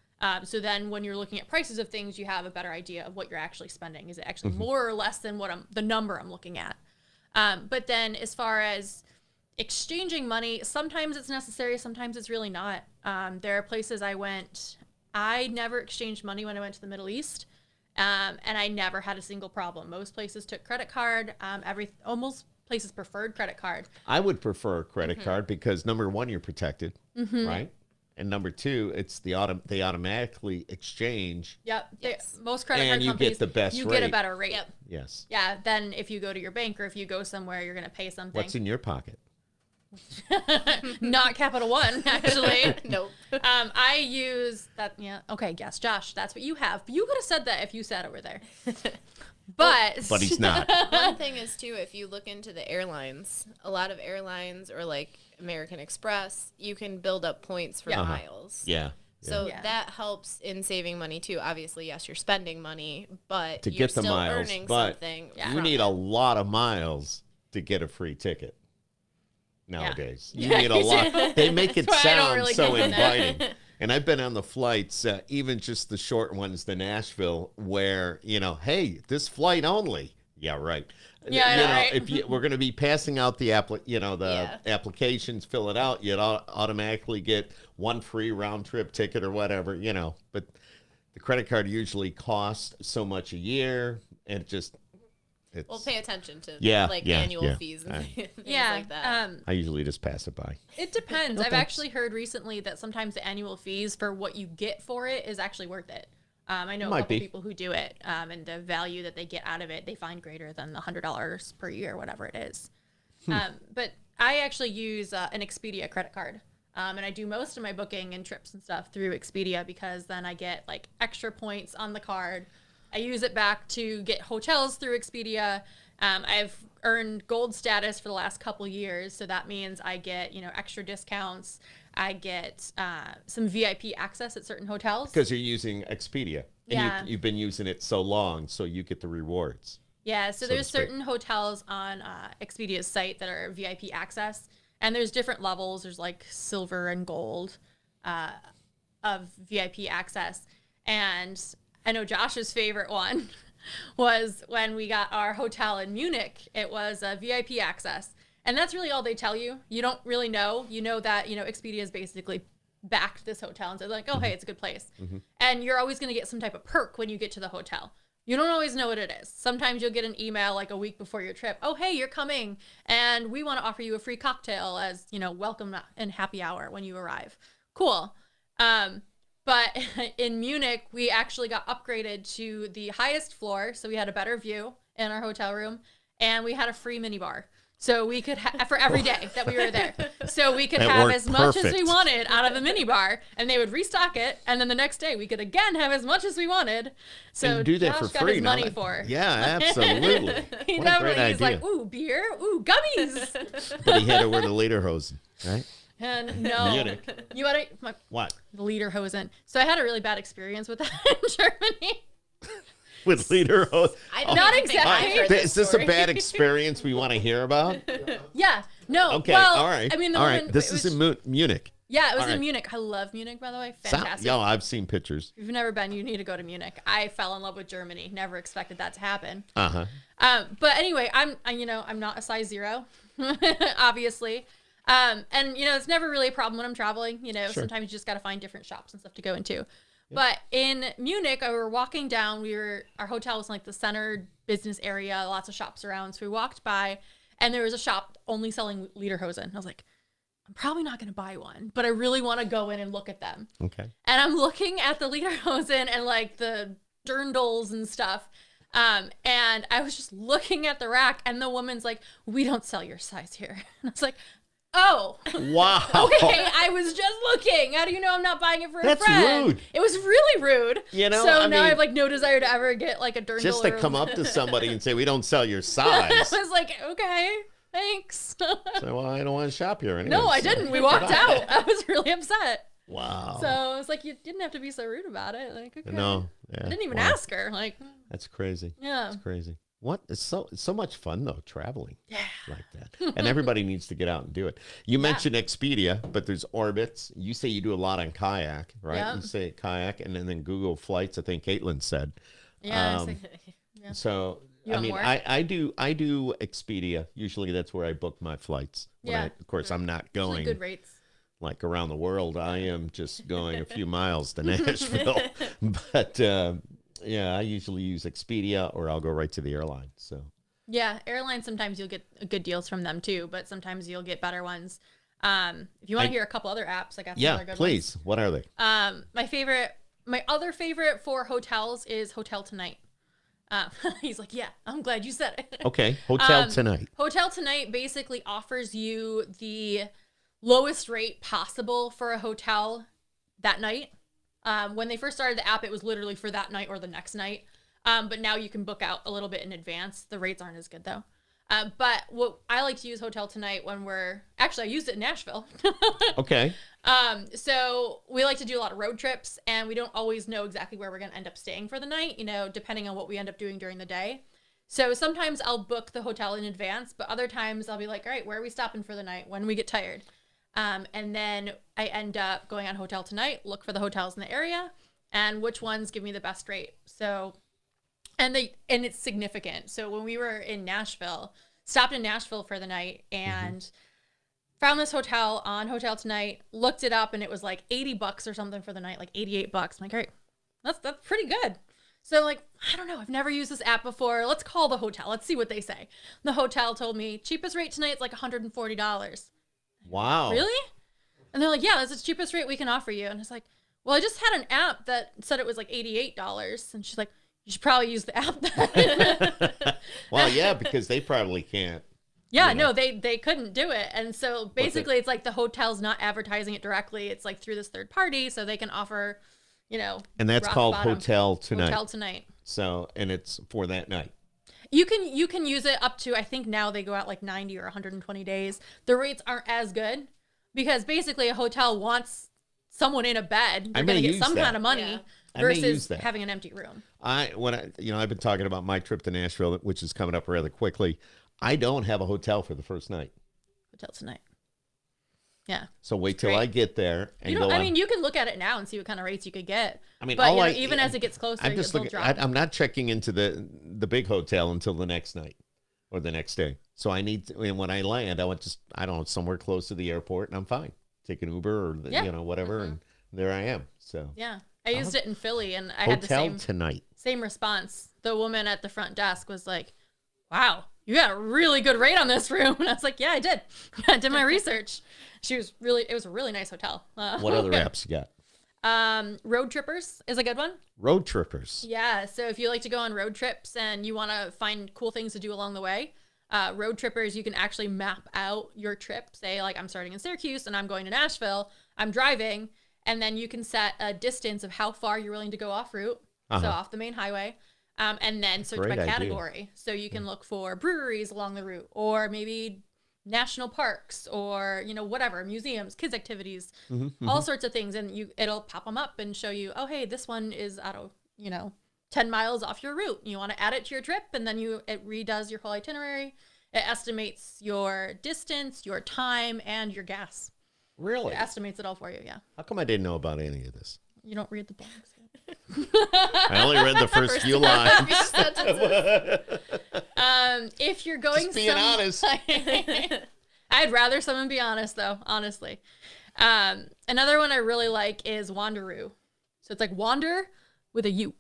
So then when you're looking at prices of things, you have a better idea of what you're actually spending. Is it actually more or less than the number I'm looking at? But then as far as exchanging money, sometimes it's necessary, sometimes it's really not. There are places I never exchanged money when I went to the Middle East. And I never had a single problem. Most places took credit card. Almost places preferred credit card. I would prefer a credit card because, number one, you're protected, right? And number two, it's they automatically exchange. Yep. Yes. Most credit And card you companies, get the best you rate. get a better rate. Yep. Yes. Yeah. Then if you go to your bank or if you go somewhere, you're going to pay something. What's in your pocket? Not Capital One, actually. Nope. I use that. Yeah. Okay. Yes, Josh, that's what you have. You could have said that if you sat over there. But He's not. One thing is, too, if you look into the airlines, a lot of airlines, or like American Express, you can build up points for miles. Yeah. So Yeah. that helps in saving money, too. Obviously, yes, you're spending money, but To you're get the still miles, earning but something. Yeah. you need a lot of miles to get a free ticket nowadays. You need a lot. They make it That's why I don't sound really so get that. inviting. And I've been on the flights, even just the short ones to Nashville, where, hey, this flight only. Yeah, right. Yeah, I know, right? If we're going to be passing out the applications, fill it out, you'd automatically get one free round trip ticket or whatever, But the credit card usually costs so much a year, and it's Well, pay attention to annual fees and things like that. I usually just pass it by. It depends. No, I've thanks. actually heard recently that sometimes the annual fees for what you get for it is actually worth it. I know a Might couple be. people who do it, and the value that they get out of it, they find greater than the $100 per year, whatever it is. But I actually use an Expedia credit card, and I do most of my booking and trips and stuff through Expedia because then I get like extra points on the card. I use it back to get hotels through Expedia. I've earned gold status for the last couple years, so that means I get extra discounts. I get some VIP access at certain hotels. Because you're using Expedia. And Yeah. you've been using it so long, so you get the rewards. Yeah, so so to there's speak. certain hotels on Expedia's site that are VIP access, and there's different levels. There's like silver and gold of VIP access. And I know Josh's favorite one was when we got our hotel in Munich. It was a VIP access. And that's really all they tell you. You don't really know. You know that, Expedia's basically backed this hotel and said like, oh, hey, it's a good place. And you're always going to get some type of perk when you get to the hotel. You don't always know what it is. Sometimes you'll get an email like a week before your trip. Oh, hey, you're coming, and we want to offer you a free cocktail as, welcome and happy hour when you arrive. Cool. But in Munich, we actually got upgraded to the highest floor, so we had a better view in our hotel room, and we had a free minibar. So we could for every day that we were there. So we could That have worked as much as we perfect. wanted out of the minibar, and they would restock it, and then the next day we could again have as much as we wanted. So And do that Josh for got free. his now money that- for. Yeah, absolutely. He What a great definitely, he's idea. like, ooh, beer, ooh, gummies. But he had to wear the lederhosen, right? And no, Munich. you got it. My What? lederhosen. So I had a really bad experience with that in Germany. With lederhosen? I don't Not even think I've exactly. heard Is this a story. bad experience we want to hear about? Yeah, no. Okay, well, all right. I mean, the all woman, right. This it is was- in Munich. Yeah, it was all in right. Munich. I love Munich, by the way. So- Fantastic. Yo, I've seen pictures. If you've never been, you need to go to Munich. I fell in love with Germany. Never expected that to happen. Uh-huh. But anyway, I'm not a size 0, obviously. And it's never really a problem when I'm traveling. Sure. Sometimes you just got to find different shops and stuff to go into. But in Munich, we were walking down. Our hotel was in like the center business area, lots of shops around. So we walked by, and there was a shop only selling lederhosen. I was like, I'm probably not going to buy one, but I really want to go in and look at them. Okay. And I'm looking at the lederhosen and like the dirndls and stuff. And I was just looking at the rack, and the woman's like, we don't sell your size here. And I was like, oh, Wow. okay. I was just looking. How do you know I'm not buying it for That's a friend? rude. It was really rude. You know, so I now I mean, have like no desire to ever get like a dirndl. Just to or come up to somebody and say, we don't sell your I size. was like, okay, thanks. So, well, I don't want to shop here anyway. No, I so didn't. We get walked out. out. I was really upset. Wow. So I was like, you didn't have to be so rude about it. Like, okay. No. Yeah. I didn't even Wow. ask her. Like, That's crazy. yeah. That's crazy. What? It's so much fun though, traveling like that. And everybody needs to get out and do it. You mentioned Expedia, but there's Orbitz. You say you do a lot on kayak, right? Yeah. You say kayak, and then Google Flights. I think Caitlin said. Yeah. it's Um, like- So You I want mean, more? I do Expedia. Usually that's where I book my flights. Yeah. Of course, I'm not usually going good rates. like around the world. I am just going a few miles to Nashville. But yeah, I usually use Expedia, or I'll go right to the airline. So Yeah, airlines, sometimes you'll get good deals from them too, but sometimes you'll get better ones. If you want to hear a couple other apps, I got some yeah, other good please. What are they? ones. My other favorite for hotels is Hotel Tonight. He's like, yeah, I'm glad you said it. Okay, Hotel Tonight. Hotel Tonight basically offers you the lowest rate possible for a hotel that night. When they first started the app, it was literally for that night or the next night. But now you can book out a little bit in advance. The rates aren't as good though. But what I like to use Hotel Tonight when I used it in Nashville. Okay. So we like to do a lot of road trips, and we don't always know exactly where we're going to end up staying for the night, depending on what we end up doing during the day. So sometimes I'll book the hotel in advance, but other times I'll be like, all right, where are we stopping for the night when we get tired? And then I end up going on Hotel Tonight, look for the hotels in the area and which ones give me the best rate. So, and it's significant. So when we were in Nashville, stopped in Nashville for the night and found this hotel on Hotel Tonight, looked it up, and it was like $80 or something for the night, like $88. I'm like, all right, that's pretty good. So like, I don't know, I've never used this app before. Let's call the hotel. Let's see what they say. The hotel told me cheapest rate tonight is like $140. Wow. Really? And they're like, yeah, that's the cheapest rate we can offer you. And it's like, well, I just had an app that said it was like $88. And she's like, you should probably use the app then. Well, yeah, because they probably can't. Yeah, You know. no, they couldn't do it. And so basically it's like the hotel's not advertising it directly. It's like through this third party, so they can offer, And that's rock called bottom. Hotel Tonight. Hotel Tonight. So, and it's for that night. You can use it up to, I think now they go out like 90 or 120 days. The rates aren't as good because basically a hotel wants someone in a bed. I They're may going to get use some that. kind of money Yeah. I may use versus that. having an empty room. I've been talking about my trip to Nashville, which is coming up rather quickly. I don't have a hotel for the first night. Hotel Tonight. Yeah. So wait till great. I get there and You go don't, I on. mean, you can look at it now and see what kind of rates you could get. I mean, but all even as it gets closer, I'm just they'll looking. drop. I'm not checking into the big hotel until the next night or the next day. So I need to, and when I land, I don't know, somewhere close to the airport, and I'm fine. Take an Uber or whatever, and there I am. So Yeah. I used it in Philly, and I had the Hotel Tonight. same response. The woman at the front desk was like, wow, you got a really good rate on this room. And I was like, yeah, I did. I did my research. It was a really nice hotel. What other apps you got? Road Trippers is a good one. Road Trippers. Yeah. So if you like to go on road trips and you want to find cool things to do along the way, road trippers, you can actually map out your trip. Say like I'm starting in Syracuse and I'm going to Nashville. I'm driving, and then you can set a distance of how far you're willing to go off route, so off the main highway, and then search by category. So you can look for breweries along the route, or maybe national parks, or whatever, museums, kids activities, all sorts of things, and it'll pop them up and show you, oh hey, this one is out of 10 miles off your route. You want to add it to your trip, and then it redoes your whole itinerary. It estimates your distance, your time, and your gas. Really? It estimates it all for you, yeah. How come I didn't know about any of this? You don't read the blogs. I only read the first few lines. If you're going Just being honest. I'd rather someone be honest, though, honestly. Another one I really like is Wanderoo. So it's like wander with a U.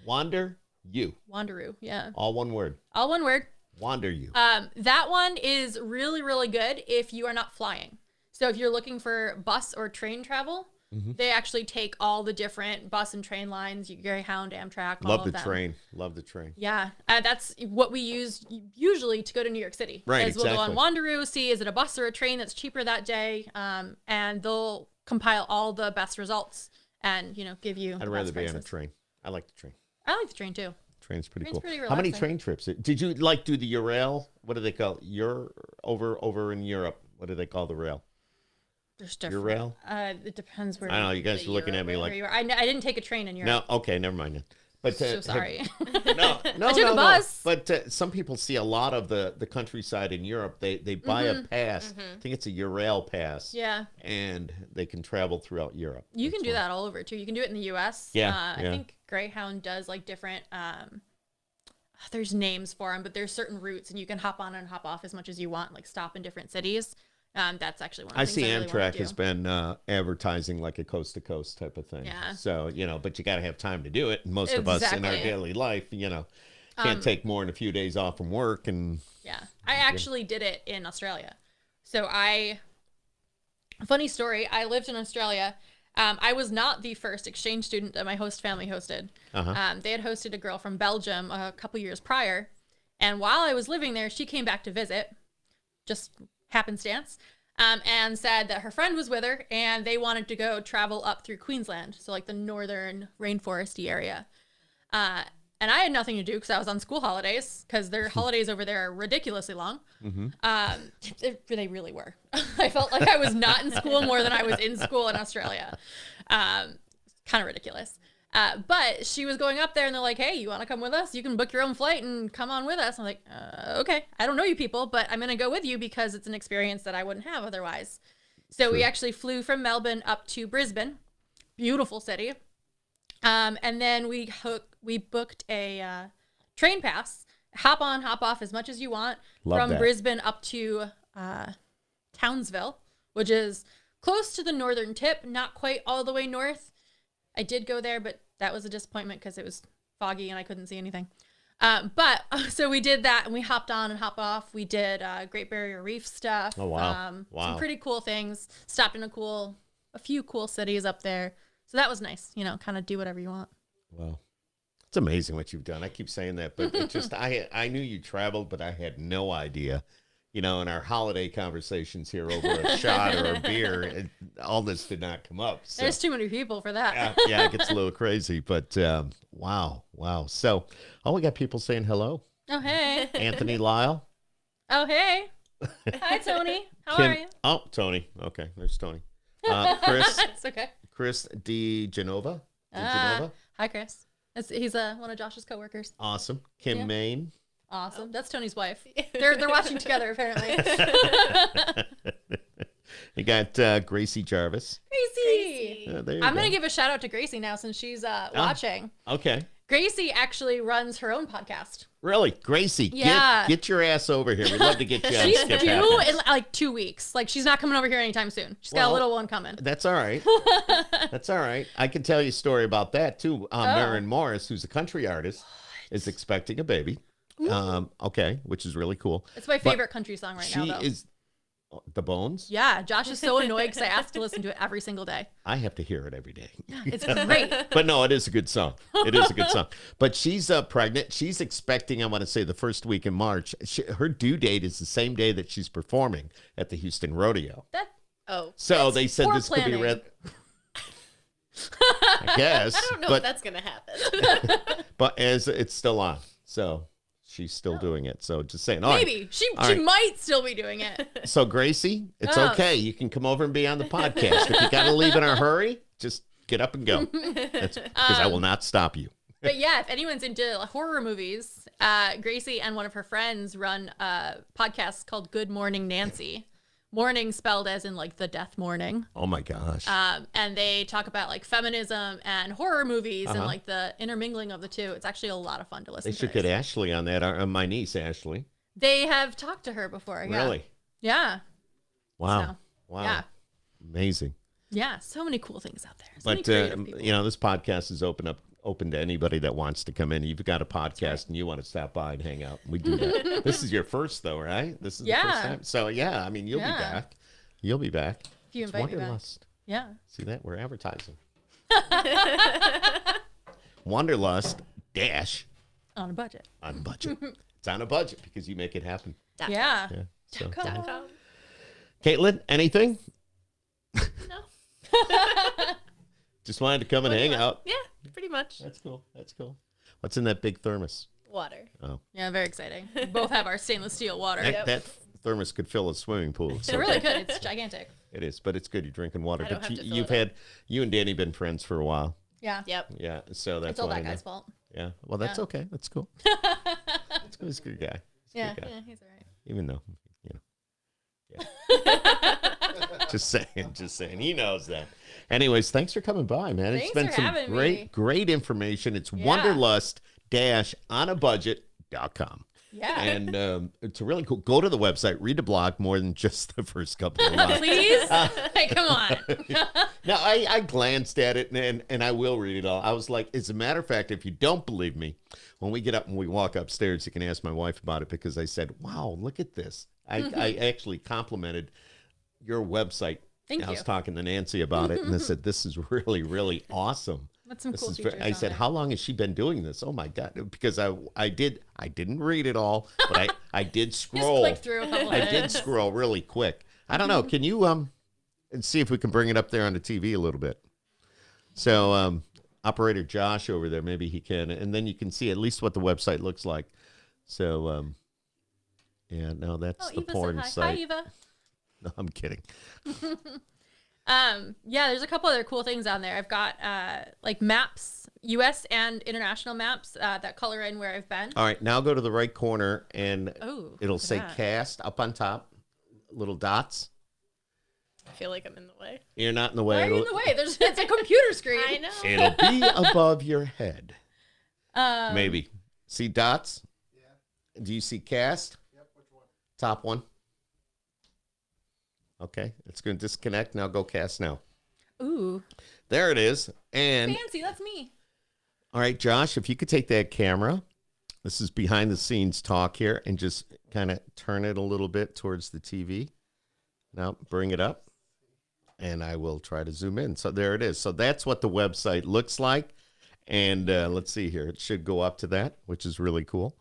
Wander you. Wanderoo, yeah. All one word. All one word. Wander you. That one is really, really good if you are not flying. So if you're looking for bus or train travel, they actually take all the different bus and train lines, Greyhound, Amtrak, all Love of the them. train. Love the train. Yeah, that's what we use usually to go to New York City. Right, We'll go on exactly. Wanderoo, see is it a bus or a train that's cheaper that day, and they'll compile all the best results and give you. I'd rather be on a train. I like the train. I like the train too. Train's pretty Train's cool. pretty How many relaxing. train trips? Did you do the Eurail? What do they call it? Over in Europe? What do they call the rail? There's different. Eurail? It depends where. I don't know. You guys The are looking at me where like, you are. I didn't take a train in Europe. no. Okay, never mind. Then. But So sorry. No, I took a bus. But some people see a lot of the countryside in Europe. They buy a pass. I think it's a Eurail pass. Yeah. And they can travel throughout Europe. You can do that all over too. You can do it in the U.S. Yeah, I think Greyhound does like different. There's names for them, but there's certain routes, and you can hop on and hop off as much as you want. Like stop in different cities. That's actually one of the I things see I really wanna Amtrak do. has been advertising like a coast to coast type of thing. Yeah. So, but you got to have time to do it. And most of us in our Exactly. daily life, can't take more than a few days off from work. And Yeah. I actually did it in Australia. So funny story, I lived in Australia. I was not the first exchange student that my host family hosted. They had hosted a girl from Belgium a couple years prior. And while I was living there, she came back to visit, just happenstance, and said that her friend was with her and they wanted to go travel up through Queensland. So like the northern rainforesty area. And I had nothing to do because I was on school holidays, because their holidays over there are ridiculously long. They really were. I felt like I was not in school more than I was in school in Australia. Kind of ridiculous. But she was going up there and they're like, hey, you want to come with us? You can book your own flight and come on with us. I'm like, okay, I don't know you people, but I'm going to go with you because it's an experience that I wouldn't have otherwise. So we actually flew from Melbourne up to Brisbane. Beautiful city. And then we booked a train pass, hop on, hop off as much as you want, Love from that. Brisbane up to Townsville, which is close to the northern tip, not quite all the way north. I did go there, but that was a disappointment because it was foggy and I couldn't see anything. But so we did that and we hopped on and hopped off. We did Great Barrier Reef stuff. Oh, wow. Wow. Some pretty cool things. Stopped in a few cool cities up there. So that was nice, kind of do whatever you want. Well, it's amazing what you've done. I keep saying that, but it just, I knew you traveled, but I had no idea. In our holiday conversations here over a shot or a beer, all this did not come up. So. There's too many people for that. Yeah, it gets a little crazy, but wow. So, we got people saying hello. Oh, hey. Anthony Lyle. Oh, hey. Hi, Tony. How Kim- are you? Oh, Tony. Okay, there's Tony. Chris. It's okay. Chris D. Genova. Hi, Chris. He's one of Josh's coworkers. Awesome. Kim Yeah. Main. Awesome. That's Tony's wife. They're watching together, apparently. You got Gracie Jarvis. Gracie. There you I'm go. going to give a shout out to Gracie now since she's watching. Okay. Gracie actually runs her own podcast. Really? Gracie, Yeah. get your ass over here. We'd love to get you on She's Skip due Happens. in like 2 weeks. Like she's not coming over here anytime soon. She's got a Well, little one coming. That's all right. That's all right. I can tell you a story about that, too. Maren Morris, who's a country artist, is expecting a baby. Okay, which is really cool. It's my favorite country song right now, though. Is The Bones? Yeah, Josh is so annoyed because I asked to listen to it every single day. I have to hear it every day. It's great. But no, it is a good song. It is a good song. But she's pregnant. She's expecting, I want to say, the first week in March. Her due date is the same day that she's performing at the Houston Rodeo. So they said this could be red. I guess. I don't know if that's going to happen. But as it's still on. So she's still doing it. So just saying. Maybe. She might still be doing it. So Gracie, it's okay. You can come over and be on the podcast. If you got to leave in a hurry, just get up and go. Because I will not stop you. But yeah, if anyone's into horror movies, Gracie and one of her friends run a podcast called Good Morning Nancy. Morning spelled as in like the death morning. Oh my gosh. And they talk about like feminism and horror movies and like the intermingling of the two. It's actually a lot of fun to listen to. They should get Ashley on that. My niece, Ashley. They have talked to her before. Yeah. Really? Yeah. Wow. So, wow. Yeah. Amazing. Yeah. So many cool things out there. But, this podcast is open to anybody that wants to come in. You've got a podcast and you want to stop by and hang out. We do that. This is your first, though, right? This is the first time. So, yeah, I mean, you'll be back. You'll be back. If you invite me back. Wanderlust. Yeah. See that? We're advertising. Wanderlust dash. On a budget. On a budget. It's on a budget because you make it happen. Yeah. So. Come. Caitlin, anything? No. Just wanted to come and hang out. Yeah, pretty much. That's cool. What's in that big thermos? Water. Oh. Yeah, very exciting. We both have our stainless steel water. That thermos could fill a swimming pool. It really could. It's gigantic. It is, but it's good. You're drinking water. I don't But have to fill you and Danny been friends for a while. Yeah. Yep. Yeah, so that's It's all why that guy's fault. Yeah, well, that's okay. That's cool. He's a good guy. He's all right. Even though, yeah. Just saying. He knows that. Anyways, thanks for coming by, man. Thanks It's been for some having me. great information. It's wanderlust-onabudget.com. Yeah. And it's really cool. Go to the website, read the blog more than just the first couple of lines. Please? Hey, come on. Now, I glanced at it, and I will read it all. I was like, as a matter of fact, if you don't believe me, when we get up and we walk upstairs, you can ask my wife about it because I said, wow, look at this. I actually complimented your website. Thank I you. was talking to Nancy about it, and I said, this is really, really awesome. That's some This cool is features. I said, how long has she been doing this? Oh my God. Because I didn't read it all, but I did scroll. Just click through a couple I did scroll really quick. I don't know. Can you and see if we can bring it up there on the TV a little bit? So operator Josh over there, maybe he can, and then you can see at least what the website looks like. So yeah, no, that's the Eva porn said hi. site. Hi, Eva. No, I'm kidding. Yeah, there's a couple other cool things on there. I've got like maps, U.S. and international maps that color in where I've been. All right, now go to the right corner, and it'll look say at that. cast up on top, little dots. I feel like I'm in the way. You're not in the way. Why are you in the way? It's a computer screen. I know. It'll be above your head. Maybe. See dots? Yeah. Do you see cast? Yep, which one? Top one. Okay, it's going to disconnect. Now go cast now. Ooh. There it is. And Fancy, that's me. all right, Josh, if you could take that camera. This is behind the scenes talk here, and just kind of turn it a little bit towards the TV. Now bring it up, and I will try to zoom in. So there it is. So that's what the website looks like. And let's see here. It should go up to that, which is really cool.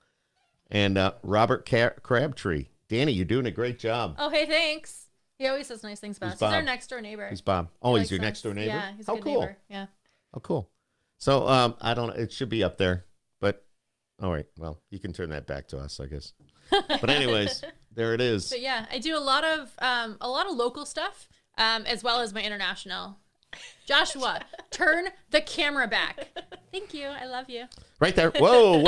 And Robert Crabtree. Danny, you're doing a great job. Oh, hey, thanks. He always says nice things about us. He's our next door neighbor. Who's Bob? Oh, He he's your likes next us. door neighbor? Yeah, he's a How good cool. neighbor. Yeah. Oh, cool. So I don't know. It should be up there, but all right. Well, you can turn that back to us, I guess. But anyways, there it is. But yeah, I do a lot of local stuff, as well as my international. Joshua, turn the camera back. Thank you. I love you. Right there. Whoa.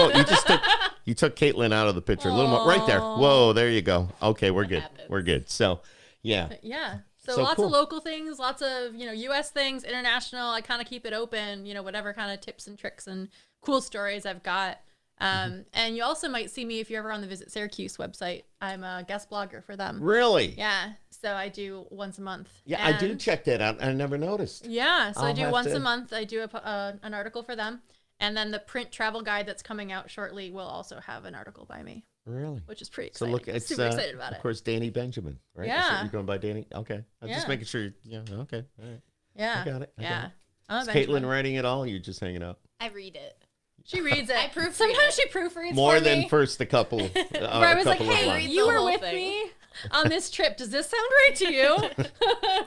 You took Caitlin out of the picture a little more. Right there. Whoa. There you go. Okay, we're good. happens? We're good. So, yeah. But yeah. So So lots cool. of local things, lots of, U.S. things, international. I kind of keep it open, whatever kind of tips and tricks and cool stories I've got. And you also might see me if you're ever on the Visit Syracuse website. I'm a guest blogger for them. Really? Yeah. So I do once a month. Yeah, I do And- check that out. I never noticed. Yeah. So I I'll do have once to- a month. I do an article for them. And then the print travel guide that's coming out shortly will also have an article by me. Really? which is pretty So exciting. look, it's Super excited about of it. course Danny Benjamin, right? Yeah. You're going by Danny. Okay, I'm just Yeah. making sure. Yeah. Okay. All right. Yeah. I got it. I got it. I'm Is a Caitlin Benjamin. writing it all? Or you just hanging out? I read it. She reads it. I proofread Sometimes it. she proofreads More for than me. first a couple. Where I was like, couple of "Hey, lines. read you the were whole with thing. me on this trip. Does this sound right to you?"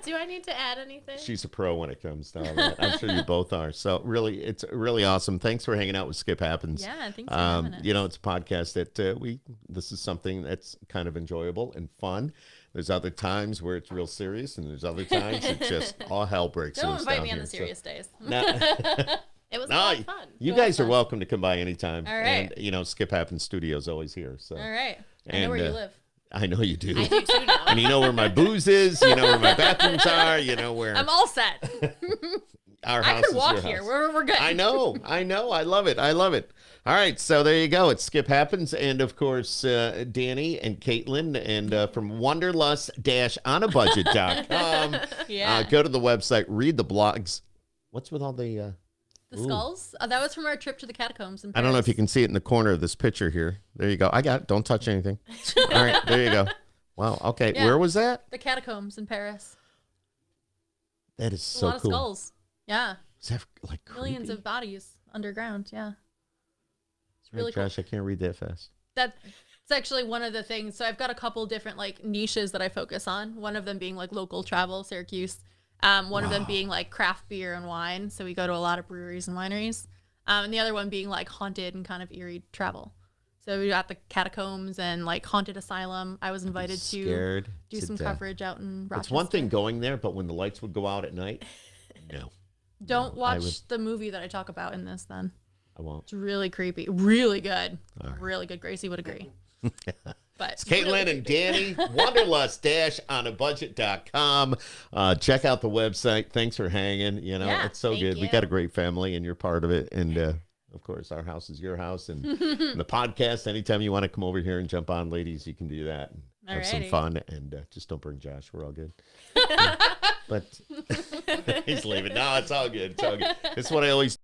Do I need to add anything? She's a pro when it comes to all that. I'm sure you both are. So really, it's really awesome. Thanks for hanging out with Skip Happens. Yeah, thanks for having us. You know, it's a podcast that this is something that's kind of enjoyable and fun. There's other times where it's real serious, and there's other times it just all hell breaks Don't loose invite down me on here. the serious days. It was a No, lot of fun. you It was guys are fun. welcome to come by anytime. All right. And, you know, Skip Happens Studio's always here. So All right. I And, know where you live. I know you do. I do too now. And you know where my booze is. You know where my bathrooms are. You know where I'm all set. our I house could is walk your here. house. We're good. I know. I love it. All right, so there you go. It's Skip Happens, and of course, Danny and Caitlin, and from Wanderlust-onabudget.com. Yeah. Go to the website, read the blogs. What's with all the... The skulls? That was from our trip to the catacombs in Paris. I don't know if you can see it in the corner of this picture here. There you go. I got it. Don't touch anything. All right, there you go. Wow. Okay, Yeah. where was that? The catacombs in Paris. That is A so lot of cool. skulls. Yeah. Is that like Millions creepy? of bodies underground. Yeah. It's Right, really cool. Josh, I can't read that fast. That's actually one of the things. So I've got a couple different like niches that I focus on. One of them being like local travel, Syracuse. One of them being like craft beer and wine. So we go to a lot of breweries and wineries. And the other one being like haunted and kind of eerie travel. So we got the catacombs and like haunted asylum. I was invited to Scared do to some death. coverage out in Rochester. It's one thing going there, but when the lights would go out at night, no, Don't watch would- the movie that I talk about in this then. I won't. It's really creepy. Really good. All right. Really good. Gracie would agree. But It's Caitlin and Danny, Wanderlust-onabudget.com. Check out the website. Thanks for hanging. You know, Yeah, it's so thank good. We you. got a great family, and you're part of it. And of course, our house is your house. And the podcast, anytime you want to come over here and jump on, ladies, you can do that. And have some Alrighty. fun. And just don't bring Josh. We're all good. But he's leaving. No, it's all good. It's all good. It's what I always